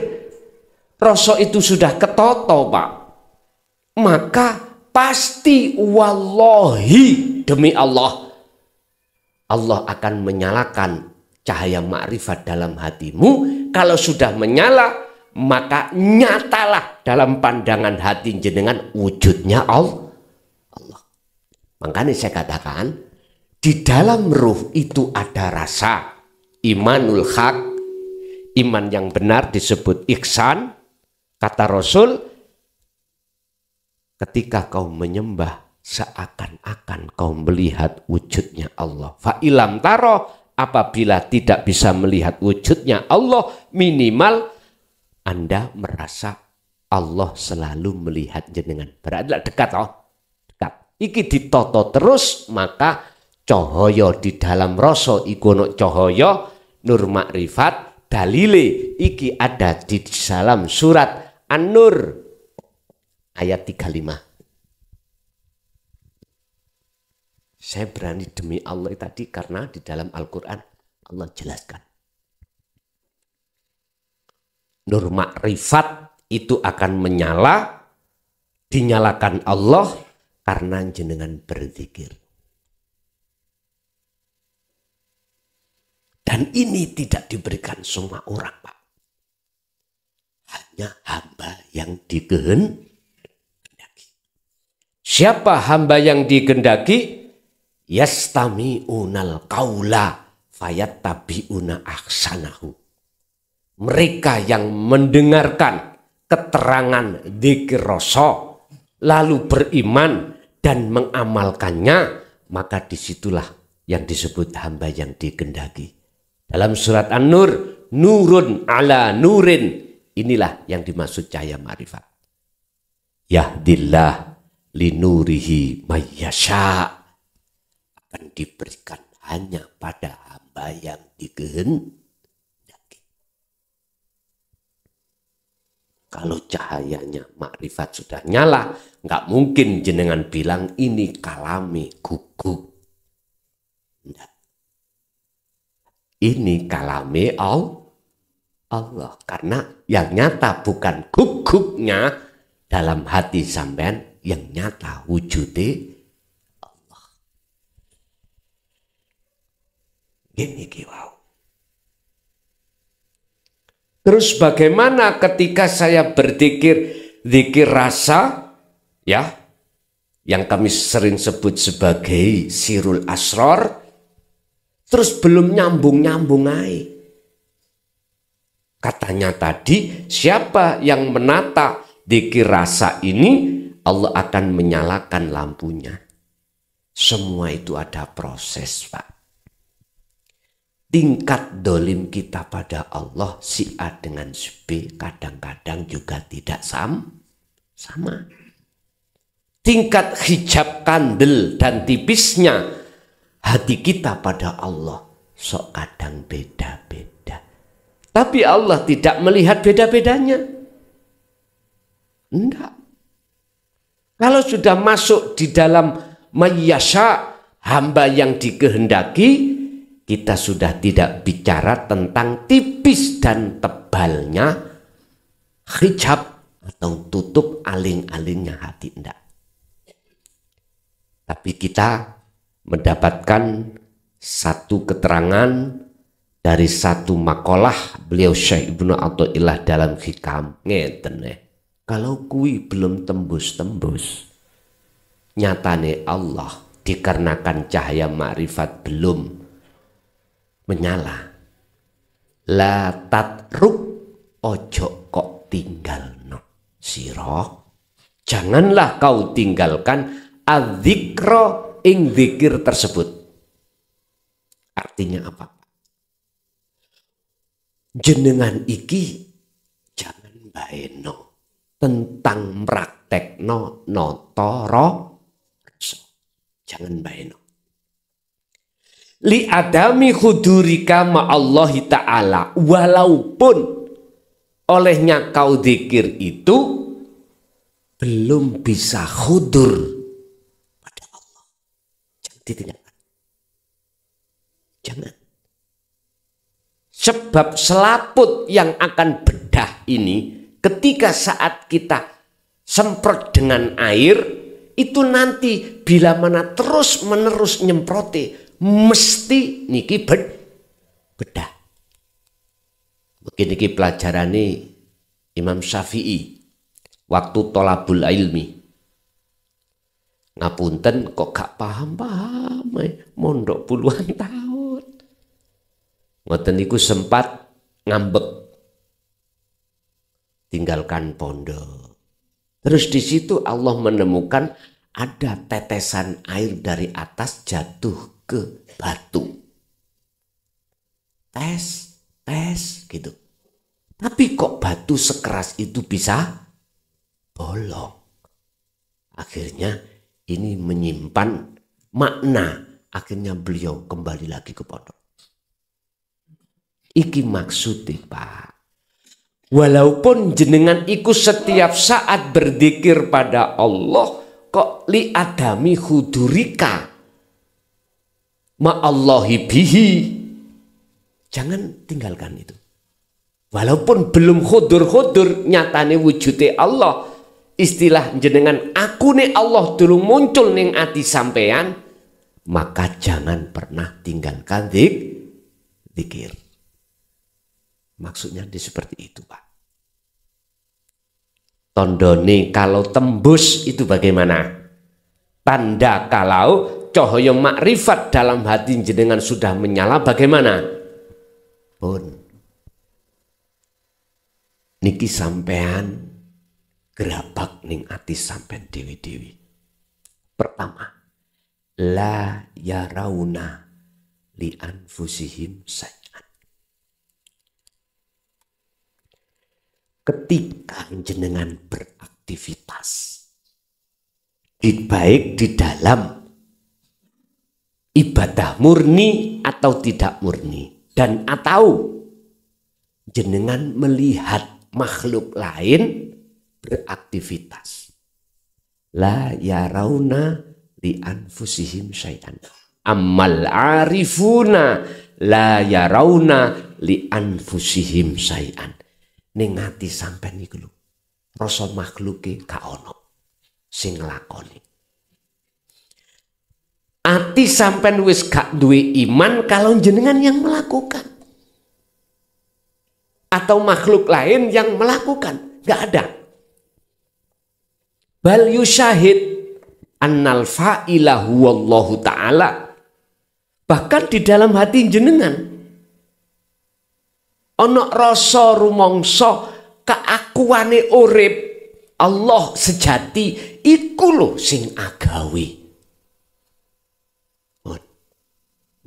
rasa itu sudah ketoto Pak, maka pasti wallahi demi Allah, Allah akan menyalakan cahaya makrifat dalam hatimu. Kalau sudah menyala, maka nyatalah dalam pandangan hati jenengan wujudnya Allah. Makanya saya katakan, di dalam ruh itu ada rasa imanul haq, iman yang benar disebut ihsan. Kata Rasul, ketika kau menyembah seakan-akan kau melihat wujudnya Allah. Fa'ilam taro, apabila tidak bisa melihat wujudnya Allah, minimal Anda merasa Allah selalu melihat jenengan. Berarti dekat oh. Iki ditoto terus, maka cahaya di dalam rasa iku ono cahaya nur makrifat. Dalile iki ada di dalam surat An-Nur ayat 35. Saya berani demi Allah tadi karena di dalam Al-Quran Allah jelaskan. Nur makrifat itu akan menyala, dinyalakan Allah karena jenengan berzikir. Dan ini tidak diberikan semua orang Pak. Hanya hamba yang dikehendaki. Siapa hamba yang dikehendaki? Yastami'unal qaula fayattabi'una ahsanahu. Mereka yang mendengarkan keterangan dzikir rasa lalu beriman dan mengamalkannya, maka disitulah yang disebut hamba yang dikehendaki. Dalam surat An-Nur, nurun ala nurin, inilah yang dimaksud cahaya ma'rifat. Yahdillah linurihi mayyasha, akan diberikan hanya pada hamba yang dikehendaki. Kalau cahayanya makrifat sudah nyala, nggak mungkin jenengan bilang ini kalami guguk. Enggak. Ini kalami Allah. Karena yang nyata bukan guguknya dalam hati sampean, yang nyata wujudnya Allah. Gini kiwau. Terus bagaimana ketika saya berzikir, zikir rasa, ya, yang kami sering sebut sebagai sirul asror, terus belum nyambung-nyambung aja. Katanya tadi, siapa yang menata zikir rasa ini, Allah akan menyalakan lampunya. Semua itu ada proses, Pak. Tingkat dolim kita pada Allah si A dengan si B kadang-kadang juga tidak sama. Tingkat hijab kandel dan tipisnya hati kita pada Allah sok kadang beda-beda. Tapi Allah tidak melihat beda-bedanya. Enggak. Kalau sudah masuk di dalam mayyasha, hamba yang dikehendaki, kita sudah tidak bicara tentang tipis dan tebalnya hijab atau tutup aling-alingnya hati, enggak. Tapi kita mendapatkan satu keterangan dari satu makalah beliau Syekh Ibnu Athaillah dalam Hikam. Ngeten kalau kui belum tembus-tembus, nyatane Allah dikarenakan cahaya makrifat belum menyala. La tatruk ojo kok tinggalno sira. Janganlah kau tinggalkan adzikra ing zikir tersebut. Artinya apa? Jenengan iki jangan baeno tentang praktekno notoro. Jangan baeno. Li adami hudurika ma'allahi ta'ala. Walaupun olehnya kau zikir itu belum bisa hudur pada Allah. Jangan ditinggalkan. Jangan. Sebab selaput yang akan bedah ini ketika saat kita semprot dengan air itu nanti bila mana terus menerus nyemprote mesti niki bedah. Mungkin niki pelajarane Imam Syafi'i waktu tolabul ilmi. Ngapunten kok gak paham-paham mondok puluhan tahun. Ngoten niku sempat ngambek. Tinggalkan pondok. Terus di situ Allah menemukan ada tetesan air dari atas jatuh ke batu. Tes gitu. Tapi kok batu sekeras itu bisa bolong. Akhirnya ini menyimpan makna. Akhirnya beliau kembali lagi ke pondok. Iki maksudnya Pak. Walaupun jenengan iku setiap saat berzikir pada Allah. Kok li adami hudurika ma'allahi bihi. Jangan tinggalkan itu. Walaupun belum hudur-hudur nyatane wujudnya Allah. Istilah jenengan aku nih Allah dulu muncul ning ati sampean, maka jangan pernah tinggalkan zikir. Maksudnya seperti itu Pak. Tondone kalau tembus itu bagaimana? Tanda kalau cahaya makrifat dalam hati jenengan sudah menyala bagaimana? Pun niki sampean gerabak ning ati sampean dewi-dewi. Pertama, la yarauna li anfusihim sayyan. Ketika jenengan beraktivitas, baik di dalam ibadah murni atau tidak murni, dan atau jenengan melihat makhluk lain beraktivitas, la yarawna li anfusihim syai'an ammal arifuna la yarawna li anfusihim syai'an. Ning ati sampean niku lho rasa makhluke gak ono sing nglakoni. Ati sampean wis gak duwe iman kalau jenengan yang melakukan. Atau makhluk lain yang melakukan, gak ada. Bal yusyahid annal fa'ilahu wallahu ta'ala. Bahkan di dalam hati jenengan ono rasa rumangsa keakuane urip Allah sejati iku lho sing agawe.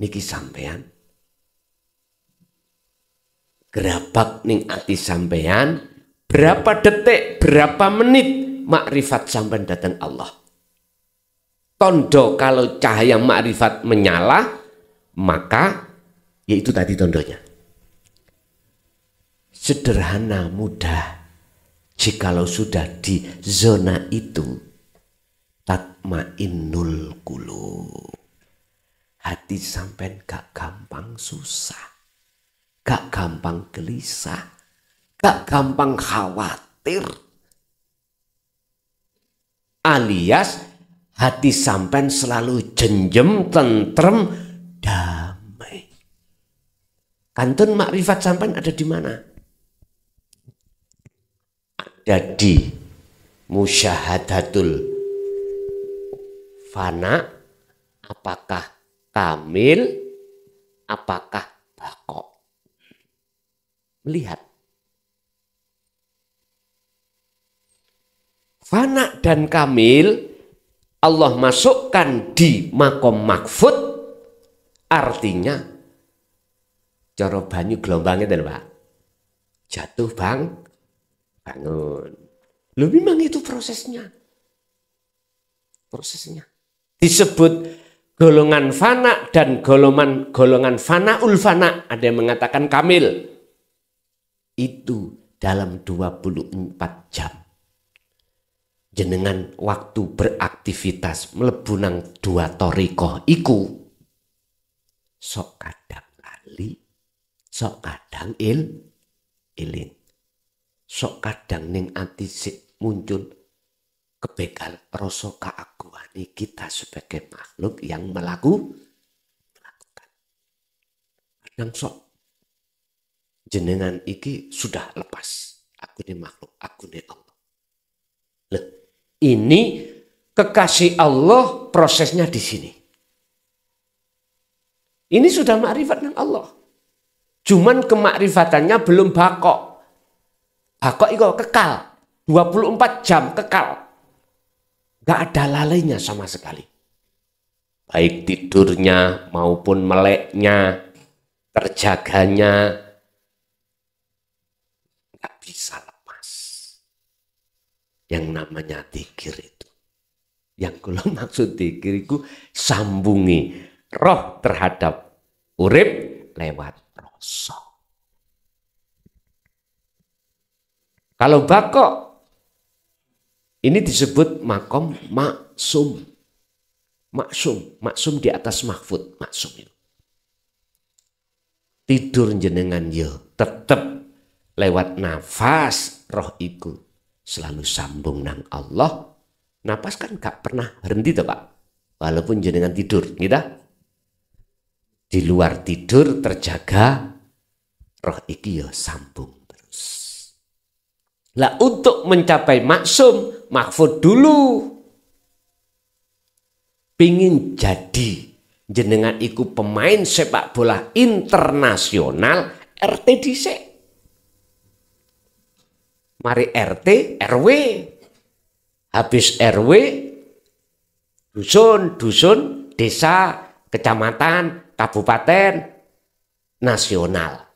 Niki sampean gerabak ning ati sampean berapa detik, berapa menit makrifat sampean datang Allah. Tondo kalau cahaya makrifat menyala, maka yaitu tadi tondonya. Sederhana, mudah. Jikalau sudah di zona itu, tatmainnul qulub. Hati sampean gak gampang susah, gak gampang gelisah, gak gampang khawatir. Alias hati sampean selalu jenjem, tentrem, damai. Kantun makrifat sampean ada di mana? Ada di musyahadatul fana, apakah kamil, apakah bako. Melihat dan kamil Allah masukkan di makom mahfud, artinya cara banyu gelombangnya dan Pak jatuh bangun. Loh memang itu prosesnya disebut golongan fana dan golongan fanaul fana. Ada yang mengatakan kamil. Itu dalam 24 jam. Jenengan waktu beraktivitas mlebu nang 2 thariqah iku sok kadang lali, sok kadang iling. Sok kadang ning ati sik muncul kebegal rasa keagungan kita sebagai makhluk yang melakukan. Kadang sok jenengan iki sudah lepas. Aku ini makhluk, aku ini Allah. Loh, ini kekasih Allah prosesnya di sini. Ini sudah makrifat dengan Allah. Cuman kemakrifatannya belum bakok. Bakok itu kekal. 24 jam kekal. Gak ada lalainya sama sekali. Baik tidurnya maupun meleknya, terjaganya, gak bisa lepas. Yang namanya dzikir itu. Yang kalau maksud dzikir itu sambungi roh terhadap urip lewat rasa. Kalau bakok, ini disebut makom maksum. Maksum di atas mahfud. Maksum itu. Tidur jenengan yo tetap lewat nafas roh iku selalu sambung nang Allah. Nafas kan gak pernah berhenti toh Pak. Walaupun jenengan tidur, gitu. Di luar tidur terjaga roh iki yo sambung. Lah untuk mencapai maksum, mahfud dulu. Pingin jadi jenengan iku pemain sepak bola internasional, RT dhisik. Mari RT, RW. Habis RW, dusun, desa, kecamatan, kabupaten, nasional.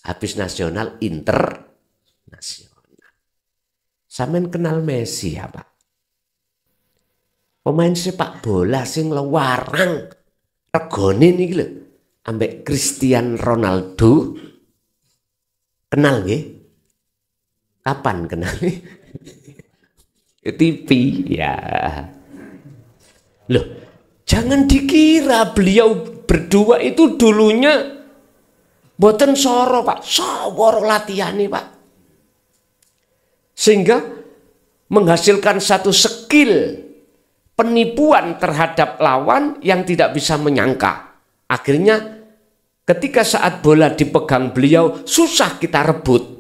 Habis nasional, internasional. Sampeyan kenal Messi ya Pak? Pemain sepak bola sing lewarang regane niki lho ambek Cristiano Ronaldo. Kenal nggih? Kapan kenal? TV ya. Loh, jangan dikira beliau berdua itu dulunya boten soro Pak, sawor latihane Pak. Sehingga menghasilkan satu skill penipuan terhadap lawan yang tidak bisa menyangka. Akhirnya ketika saat bola dipegang beliau susah kita rebut.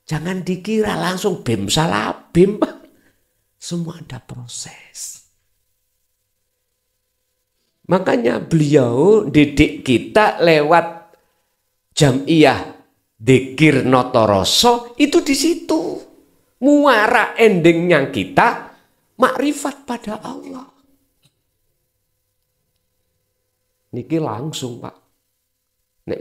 Jangan dikira langsung bim salah bim. Semua ada proses. Makanya beliau didik kita lewat Jam'iyah Dzikir Notoroso itu di situ. Muara endingnya kita makrifat pada Allah. Niki langsung Pak. Nek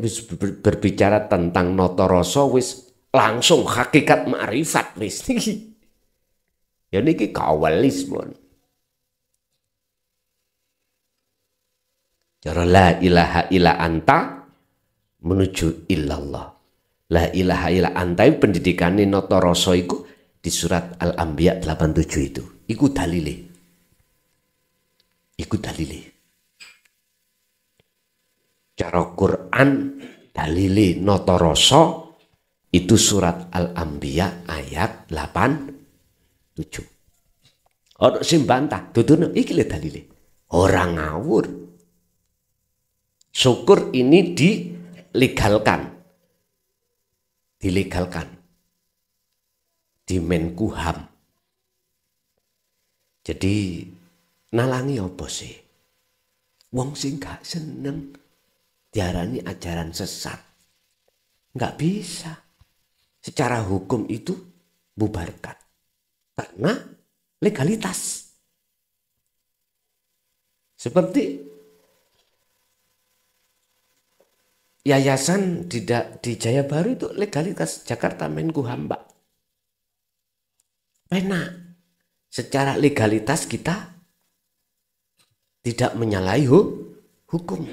berbicara tentang Notoroso wis langsung hakikat makrifat wis niki. Ya niki kawalis mon. Cara la ilaha illa anta menuju illallah. La ilaha illa anta pendidikannya Notoroso itu di surat Al-Anbiya 87 itu. Iku dalile. Iku dalile. Cara Quran dalile Notoroso itu surat Al-Anbiya ayat 87. Ono sing bantah, dudono iki le dalile. Ora ngawur. Syukur ini dilegalkan. Dilegalkan di Menkumham. Jadi nalangi apa sih? Wong sing gak seneng diarani ajaran sesat. Gak bisa. Secara hukum itu bubarkan. karena legalitas. Seperti yayasan di Jaya Baru itu legalitas Jakarta Menkumham, Pak. Pena. Secara legalitas kita tidak menyalahi hukum.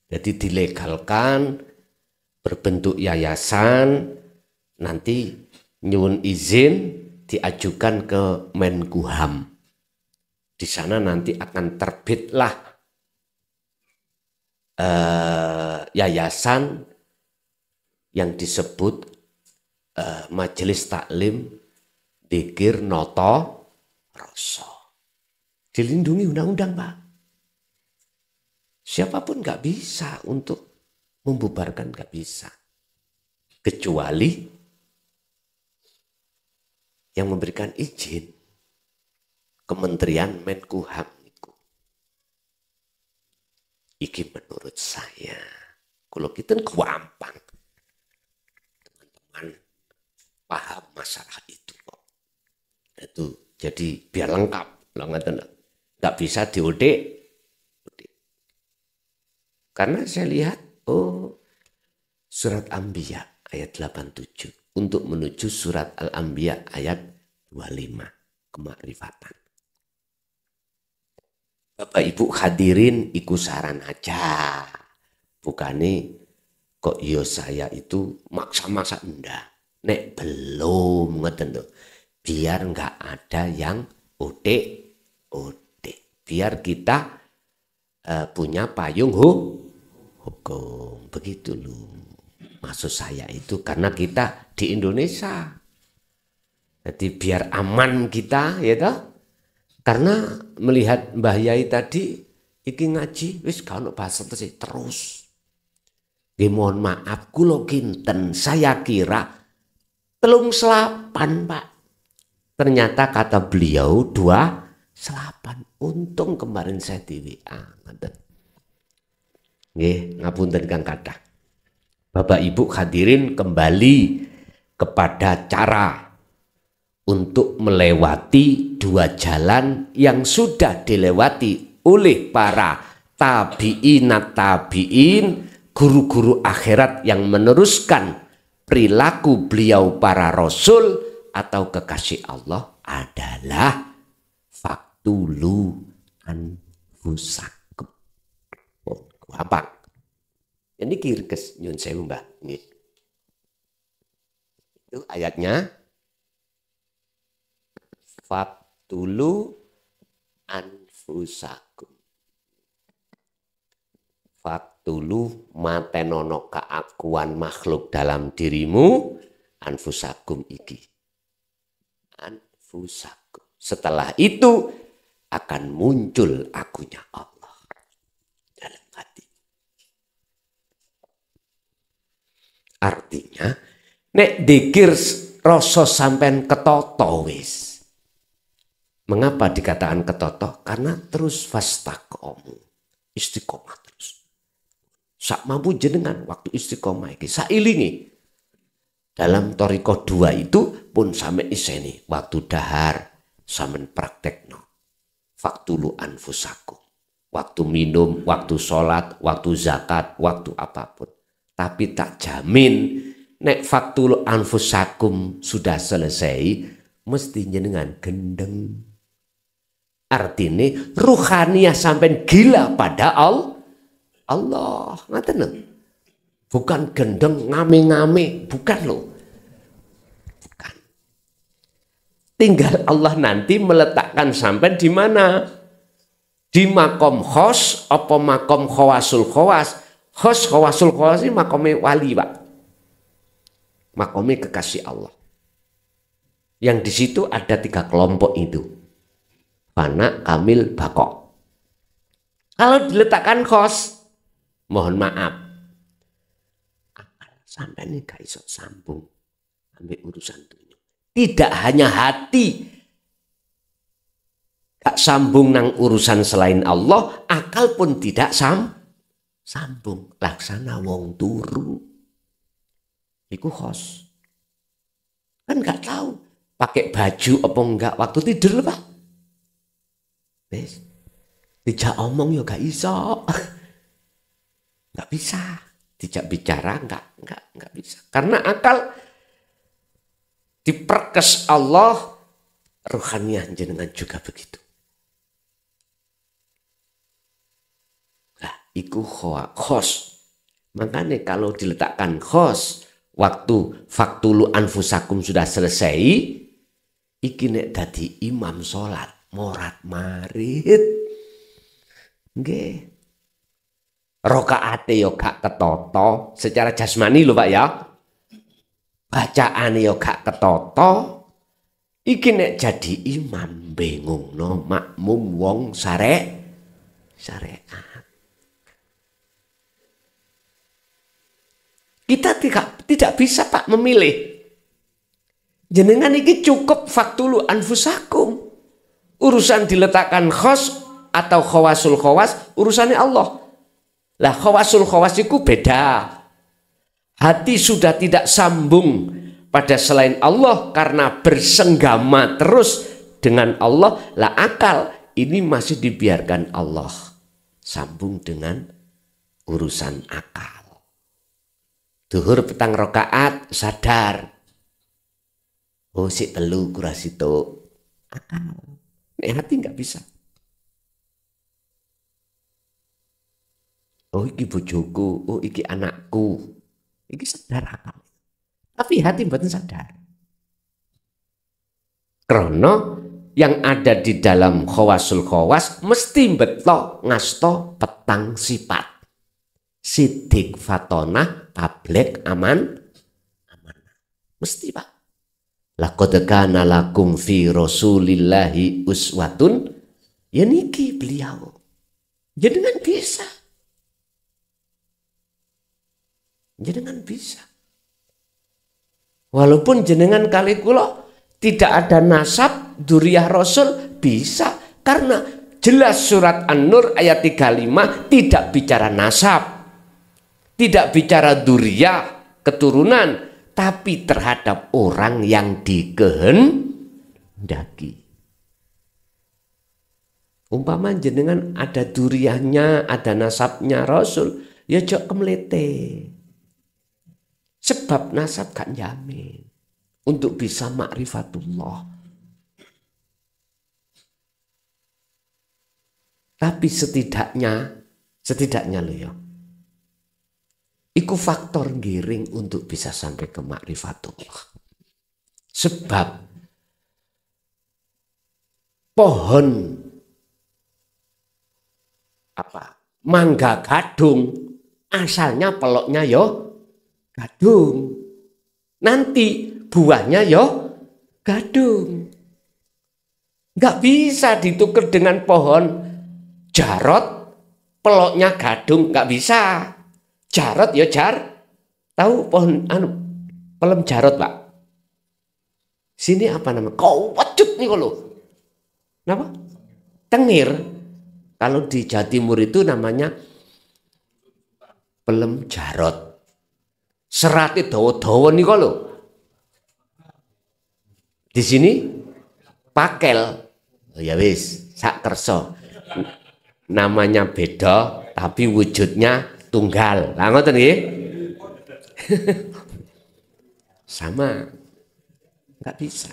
Jadi dilegalkan berbentuk yayasan, nanti nyuwun izin diajukan ke Menkumham. Di sana nanti akan terbitlah yayasan yang disebut Majelis Taklim Dzikir Noto Roso. Dilindungi undang-undang, Pak. Siapapun nggak bisa untuk membubarkan, nggak bisa. Kecuali yang memberikan izin Kementerian Menkumham. Iki menurut saya, kalau kita gampang, teman-teman paham masalah itu kok. Itu jadi biar lengkap, nggak bisa diodik. Karena saya lihat, surat Anbiya ayat 87 untuk menuju surat Al-Anbiya ayat 25 kemakrifatan. Bapak Ibu hadirin ikut saran aja. Bukannya kok yo saya itu maksa-maksa enggak. Nek belum ngeten loh. Biar nggak ada yang otek. Biar kita punya payung hukum. Begitu loh. Maksud saya itu karena kita di Indonesia. Jadi biar aman kita ya toh. Karena melihat Mbah Yai tadi iki ngaji wis gak ono bahasa terus. Mohon maaf kula kinten saya kira 38, Pak. Ternyata kata beliau 28. Untung kemarin saya di WA. Nggih, ngapunten Kang Kathah. Bapak Ibu hadirin kembali kepada cara untuk melewati dua jalan yang sudah dilewati oleh para tabi'in, guru-guru akhirat yang meneruskan perilaku beliau para rasul atau kekasih Allah adalah faktulu anfusakum. Gampang. Ini kirkes nyun sewu Mbah. Itu ayatnya. Faktulu anfusakum. Faktulu matenono keakuan makhluk dalam dirimu anfusakum iki. Anfusakum. Setelah itu akan muncul akunya Allah dalam hati. Artinya nek dikir rasa sampean ketoto wis. Mengapa dikatakan ketoto? Karena terus fastaqomu, istiqomah terus. Sak mampu jenengan waktu istiqomah iki sailingi. Dalam Thariqah 2 itu pun sampai iseni waktu dahar sampean praktekno. Faktulu anfusakum. Waktu minum, waktu sholat, waktu zakat, waktu apapun. Tapi tak jamin nek faktulu anfusakum sudah selesai mesti jenengan gendeng. Artinya ruhaniyah sampai gila pada Allah. Ngaten lho. Bukan gendeng ngame-ngame, bukan loh. Bukan. Tinggal Allah nanti meletakkan sampai di mana? Di makom khos apa makom khawasul khawas? Khos khawasul khawas ini makomnya wali, Pak. Makomnya kekasih Allah. Yang di situ ada 3 kelompok itu. Fana, kamil, bakok. Kalau diletakkan khos, mohon maaf. Sampai ini gak iso sambung ambil urusan dunia. Tidak hanya hati gak sambung nang urusan selain Allah, akal pun tidak sambung. Laksana wong turu. Iku khos. Kan gak tahu pakai baju apa enggak waktu tidur lho Pak. Wis. Dijak omong ya gak iso. Enggak bisa. Dijak bicara enggak bisa. Karena akal diperkes Allah, rohaniah jenengan juga begitu. Nah, iku khos. Makanya kalau diletakkan khos, waktu faktulu anfusakum sudah selesai, iki nek dadi imam sholat morat marit nggih rakaate yo gak ketoto secara jasmani lho Pak ya, bacaane yo gak ketoto, iki nek jadi imam bengungno makmum wong syariat. Kita tidak bisa Pak memilih. Jenengan iki cukup faktulu anfusakum. Urusan diletakkan khos atau khawasul khawas urusannya Allah. Lah khawasul khawas itu beda. Hati sudah tidak sambung pada selain Allah karena bersenggama terus dengan Allah. Lah akal ini masih dibiarkan Allah sambung dengan urusan akal. Duhur petang rakaat sadar. Oh si telu kuras itu akal. Nek hati nggak bisa. Oh iki bojoku, oh iki anakku. Iki sadar akal. Tapi hati mboten sadar. Krono yang ada di dalam khawasul khawas mesti beto ngasto petang sifat. Sidik fatonah tablek aman. Mesti Pak. Laqad kana lakum fi rasulillahi uswatun. Ya niki beliau. Jenengan bisa. Jenengan bisa. Walaupun jenengan kali kula tidak ada nasab dzurriyyah Rasul bisa. Karena jelas surat An-Nur ayat 35 tidak bicara nasab. Tidak bicara dzurriyyah keturunan. Tapi terhadap orang yang dikehendaki. Umpama jenengan ada dzurriyyahnya, ada nasabnya Rasul, ya jok kemlete. Sebab nasab gak jamin untuk bisa ma'rifatullah. Tapi setidaknya loh ya. Iku faktor giring untuk bisa sampai ke ma'rifatullah. Sebab pohon mangga gadung asalnya peloknya yo gadung. Nanti buahnya yo gadung. Nggak bisa ditukar dengan pohon jarot peloknya gadung, nggak bisa. Jarot ya tahu pohon pelem jarot Pak. Sini apa nama? Kau wacut nih kalau. Kenapa? Tengir. Kalau di Jawa Timur itu namanya pelem jarot. Seratnya dawa-dawa nih kalau. Di sini pakel. Oh, ya wis, sak kerso. Namanya beda tapi wujudnya tunggal. Lah ngoten nggih. Sama. Enggak bisa.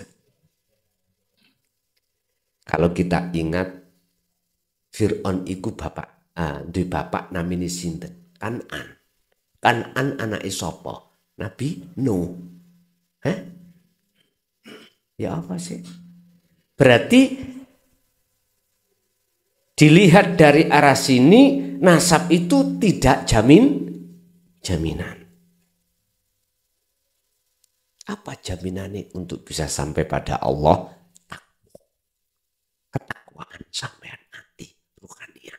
Kalau kita ingat Fir'aun iku duwe bapak namine sinten? Kan'an. Kan'an anake sapa? Nabi Nuh. Ya apa sih? Berarti dilihat dari arah sini nasab itu tidak jaminan. Apa jaminannya untuk bisa sampai pada Allah? Ketakwaan sampai nanti ruhaniah.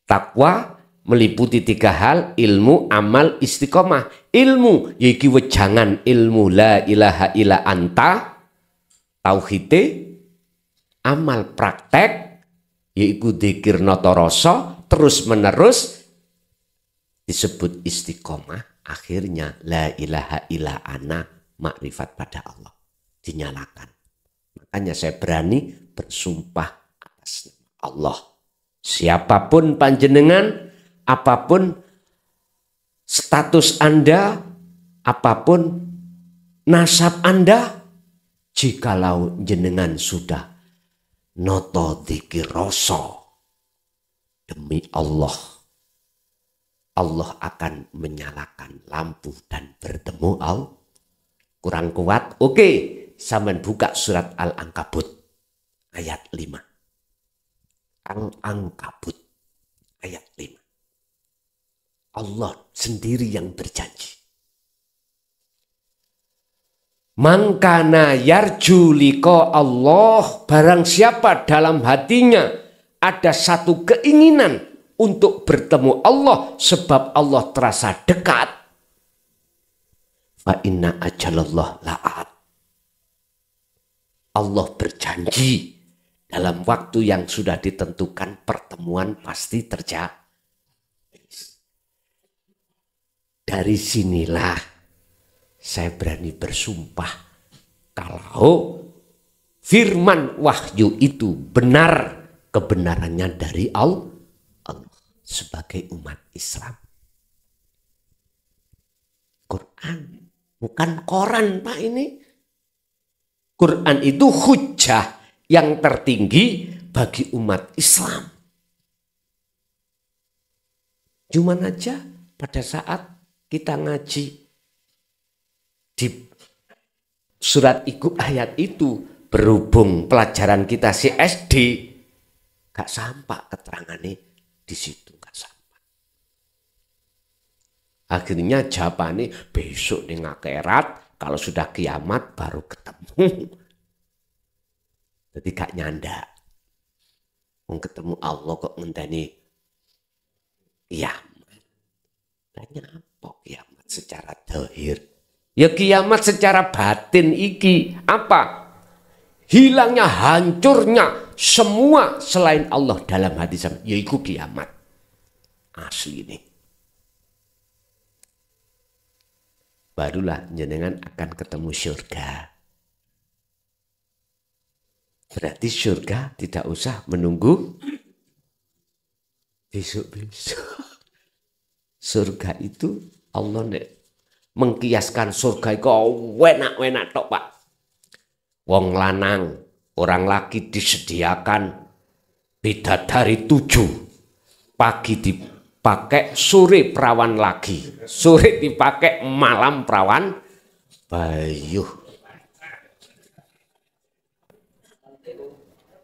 Takwa meliputi 3 hal, ilmu, amal, istiqomah. Ilmu yaitu wejangan ilmu la ilaha illa anta, tauhide. Amal praktek yaitu dzikir nata rasa terus menerus disebut istiqomah, akhirnya la ilaha illa ana makrifat pada Allah. Dinyalakan. Makanya saya berani bersumpah atas nama Allah. Siapapun panjenengan, apapun status Anda, apapun nasab Anda, jikalau jenengan sudah noto dzikir rasa, demi Allah, Allah akan menyalakan lampu dan bertemu Allah. Kurang kuat? Oke, sampean buka surat Al-Ankabut ayat 5. Al-Ankabut ayat 5. Allah sendiri yang berjanji. Man kana yarju liqa Allah, barang siapa dalam hatinya ada satu keinginan untuk bertemu Allah sebab Allah terasa dekat, fa inna ajalallah la'at. Allah berjanji dalam waktu yang sudah ditentukan pertemuan pasti terjadi. Dari sinilah saya berani bersumpah kalau firman wahyu itu benar, kebenarannya dari Allah sebagai umat Islam. Quran bukan koran Pak ini. Quran itu hujjah yang tertinggi bagi umat Islam. Cuman aja pada saat kita ngaji di surat itu ayat itu, berhubung pelajaran kita SD, gak sampai keterangannya di situ, gak sampai. Akhirnya jawabannya besok di akhirat, kalau sudah kiamat baru ketemu. Jadi gak nyanda. Mau ketemu Allah kok ngenteni kiamat. Tanya apa kiamat secara zahir? Ya kiamat secara batin iki apa? Hilangnya, hancurnya semua selain Allah dalam hati sama. Yaitu kiamat. Asli ini. Barulah jenengan akan ketemu surga. Berarti surga tidak usah menunggu besok-besok. Surga itu Allah mengkiaskan surga itu enak-enak tok Pak. Wong lanang, orang laki disediakan bidadari 7. Pagi dipakai, sore perawan lagi. Sore dipakai, malam perawan bayuh.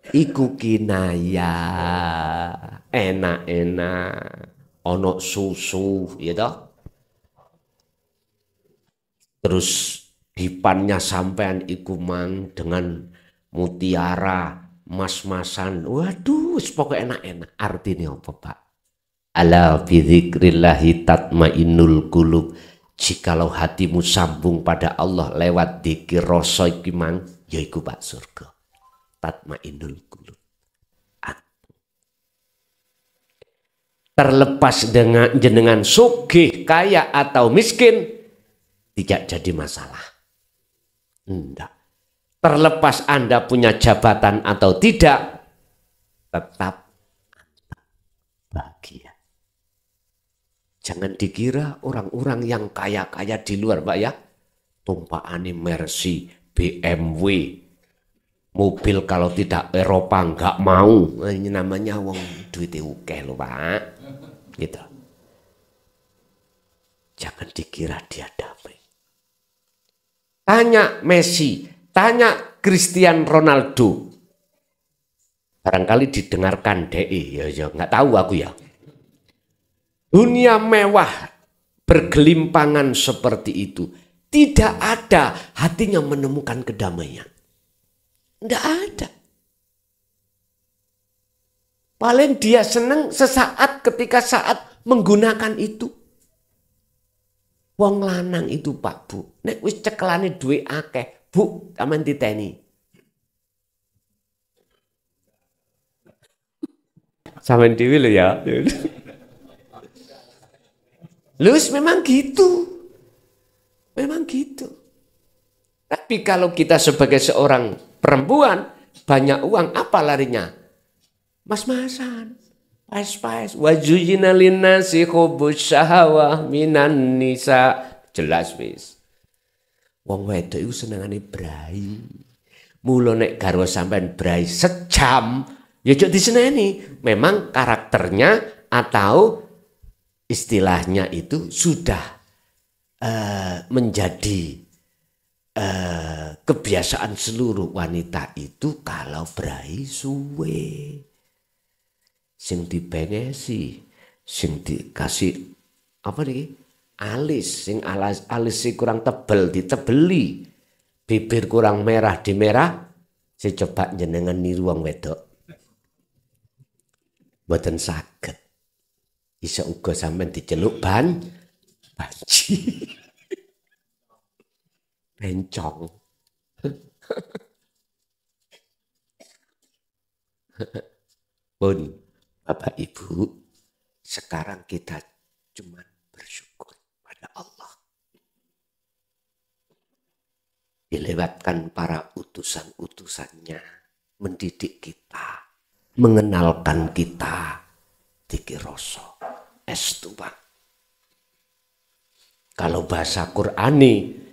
Iku kinaya enak-enak, ono susu, ya toh. Terus dipannya sampean iku mang dengan mutiara, mas-masan. Waduh, pokoknya enak-enak. Artinya apa Pak? Ala bidzikrillahi tatmainnul qulub. Jikalau hatimu sambung pada Allah lewat dzikir rasa iki mang, yaiku Pak surga. Tatmainnul qulub. Terlepas dengan jenengan sugih, kaya atau miskin, tidak jadi masalah. Enggak. Terlepas Anda punya jabatan atau tidak, tetap Anda bahagia. Jangan dikira orang-orang yang kaya-kaya di luar Pak ya, tumpaani Mercy, BMW, mobil kalau tidak Eropa nggak mau. Ini namanya wong duitnya ukeh loh Pak. Gitu. Jangan dikira dia damai. Tanya Messi, tanya Cristiano Ronaldo. Barangkali didengarkan DE, ya nggak tahu aku ya. Dunia mewah bergelimpangan seperti itu, tidak ada hatinya menemukan kedamaian. Tidak ada. Paling dia senang sesaat ketika saat menggunakan itu. Wong lanang itu Pak Bu, nek wis cekelane duwe akeh, Bu, sampean titeni. Sampean dhewe lho ya. Lus memang gitu. Memang gitu. Tapi kalau kita sebagai seorang perempuan banyak uang, apa larinya? Mas-masan, pais-pais. Wajujina linnasi hubus syahawah minan nisa. Jelas wis. Wong wedok iku senengane brai. Mula nek garwa sampean brai sejam, ya jek diseneni. Memang karakternya atau istilahnya itu sudah menjadi kebiasaan seluruh wanita itu kalau brai suwe. Sing dipengesi, sing dikasih apa nih? Alis, sing alis kurang tebel ditebeli, bibir kurang merah di merah, saya coba jenengan niru wong wedok. Mboten saged. Iso uga sampean diceluk banci. Bencong. Pun Bapak Ibu, sekarang kita cuma bersyukur pada Allah. Dilewatkan para utusan-utusannya mendidik kita, mengenalkan kita dikiroso estuban. Kalau bahasa Qur'ani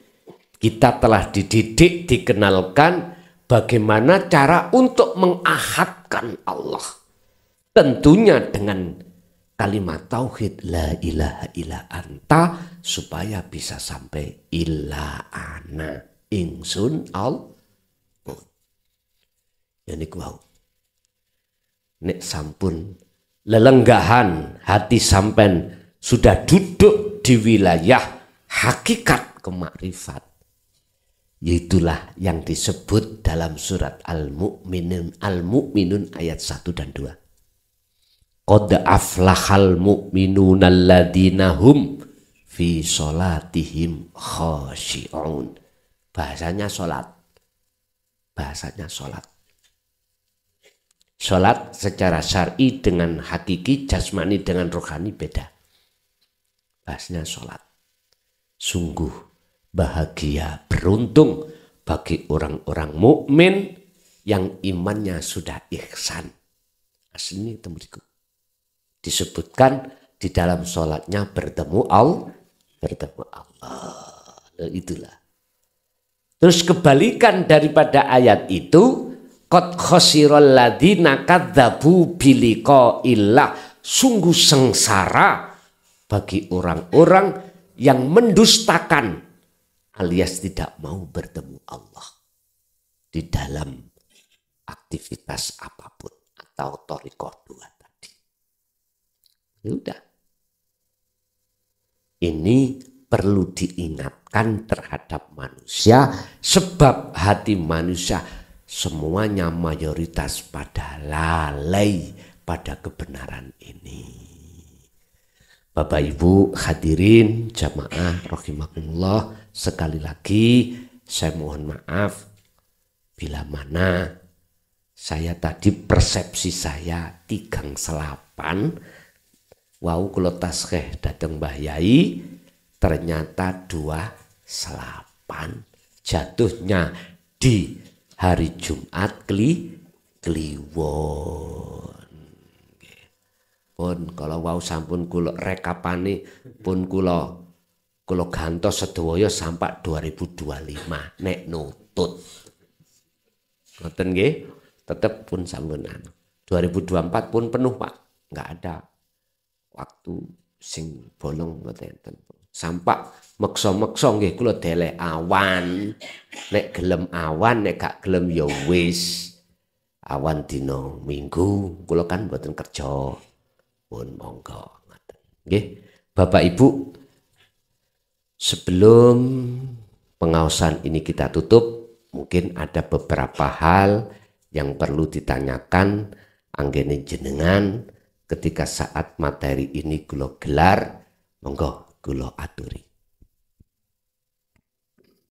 kita telah dididik, dikenalkan bagaimana cara untuk mengahadkan Allah. Tentunya dengan kalimat tauhid la ilaha illa anta supaya bisa sampai illa ana ingsun al. Ya niku wau. Nek sampun lelenggahan hati sampean sudah duduk di wilayah hakikat kemakrifat. Yaitulah yang disebut dalam surat Al-Mu'minun ayat 1 dan 2. Qad aflahal mu'minuna alladzina hum fi sholatihim khashi'un. Bahasanya sholat. Bahasanya sholat. Sholat secara syar'i dengan hakiki, jasmani dengan rohani beda. Bahasanya sholat. Sungguh bahagia, beruntung bagi orang-orang mukmin yang imannya sudah ihsan. Aslinya itu berikut. Disebutkan di dalam sholatnya bertemu Allah. Itulah. Terus kebalikan daripada ayat itu, qad khasiral ladzina kadzabu biliqa'illah. Sungguh sengsara bagi orang-orang yang mendustakan alias tidak mau bertemu Allah di dalam aktivitas apapun atau thariqah dua tadi. Sudah. Ini perlu diingatkan terhadap manusia sebab hati manusia semuanya mayoritas pada lalai pada kebenaran ini. Bapak Ibu hadirin jamaah rahimakumullah, sekali lagi saya mohon maaf bila mana saya tadi persepsi saya tigang selapan wau kula taskheh dateng Mbah Yai ternyata 28 jatuhnya di hari Jumat Kliwon. Pun kalau wau sampun kula rekapane pun kula gantos sedaya sampai 2025 nek nutut. Ngoten nggih, tetep pun sampun 2024 pun penuh Pak. Enggak ada waktu sing bolong ngoten. Sampai meksa-meksa nggih kula delek awan. Nek gelem awan, nek gak gelem ya wis. Awan dina Minggu kula kan mboten kerja. Pun monggo ngoten. Nggih, Bapak Ibu, sebelum pengaosan ini kita tutup, mungkin ada beberapa hal yang perlu ditanyakan anggene jenengan ketika saat materi ini kula gelar, monggo kula aturi.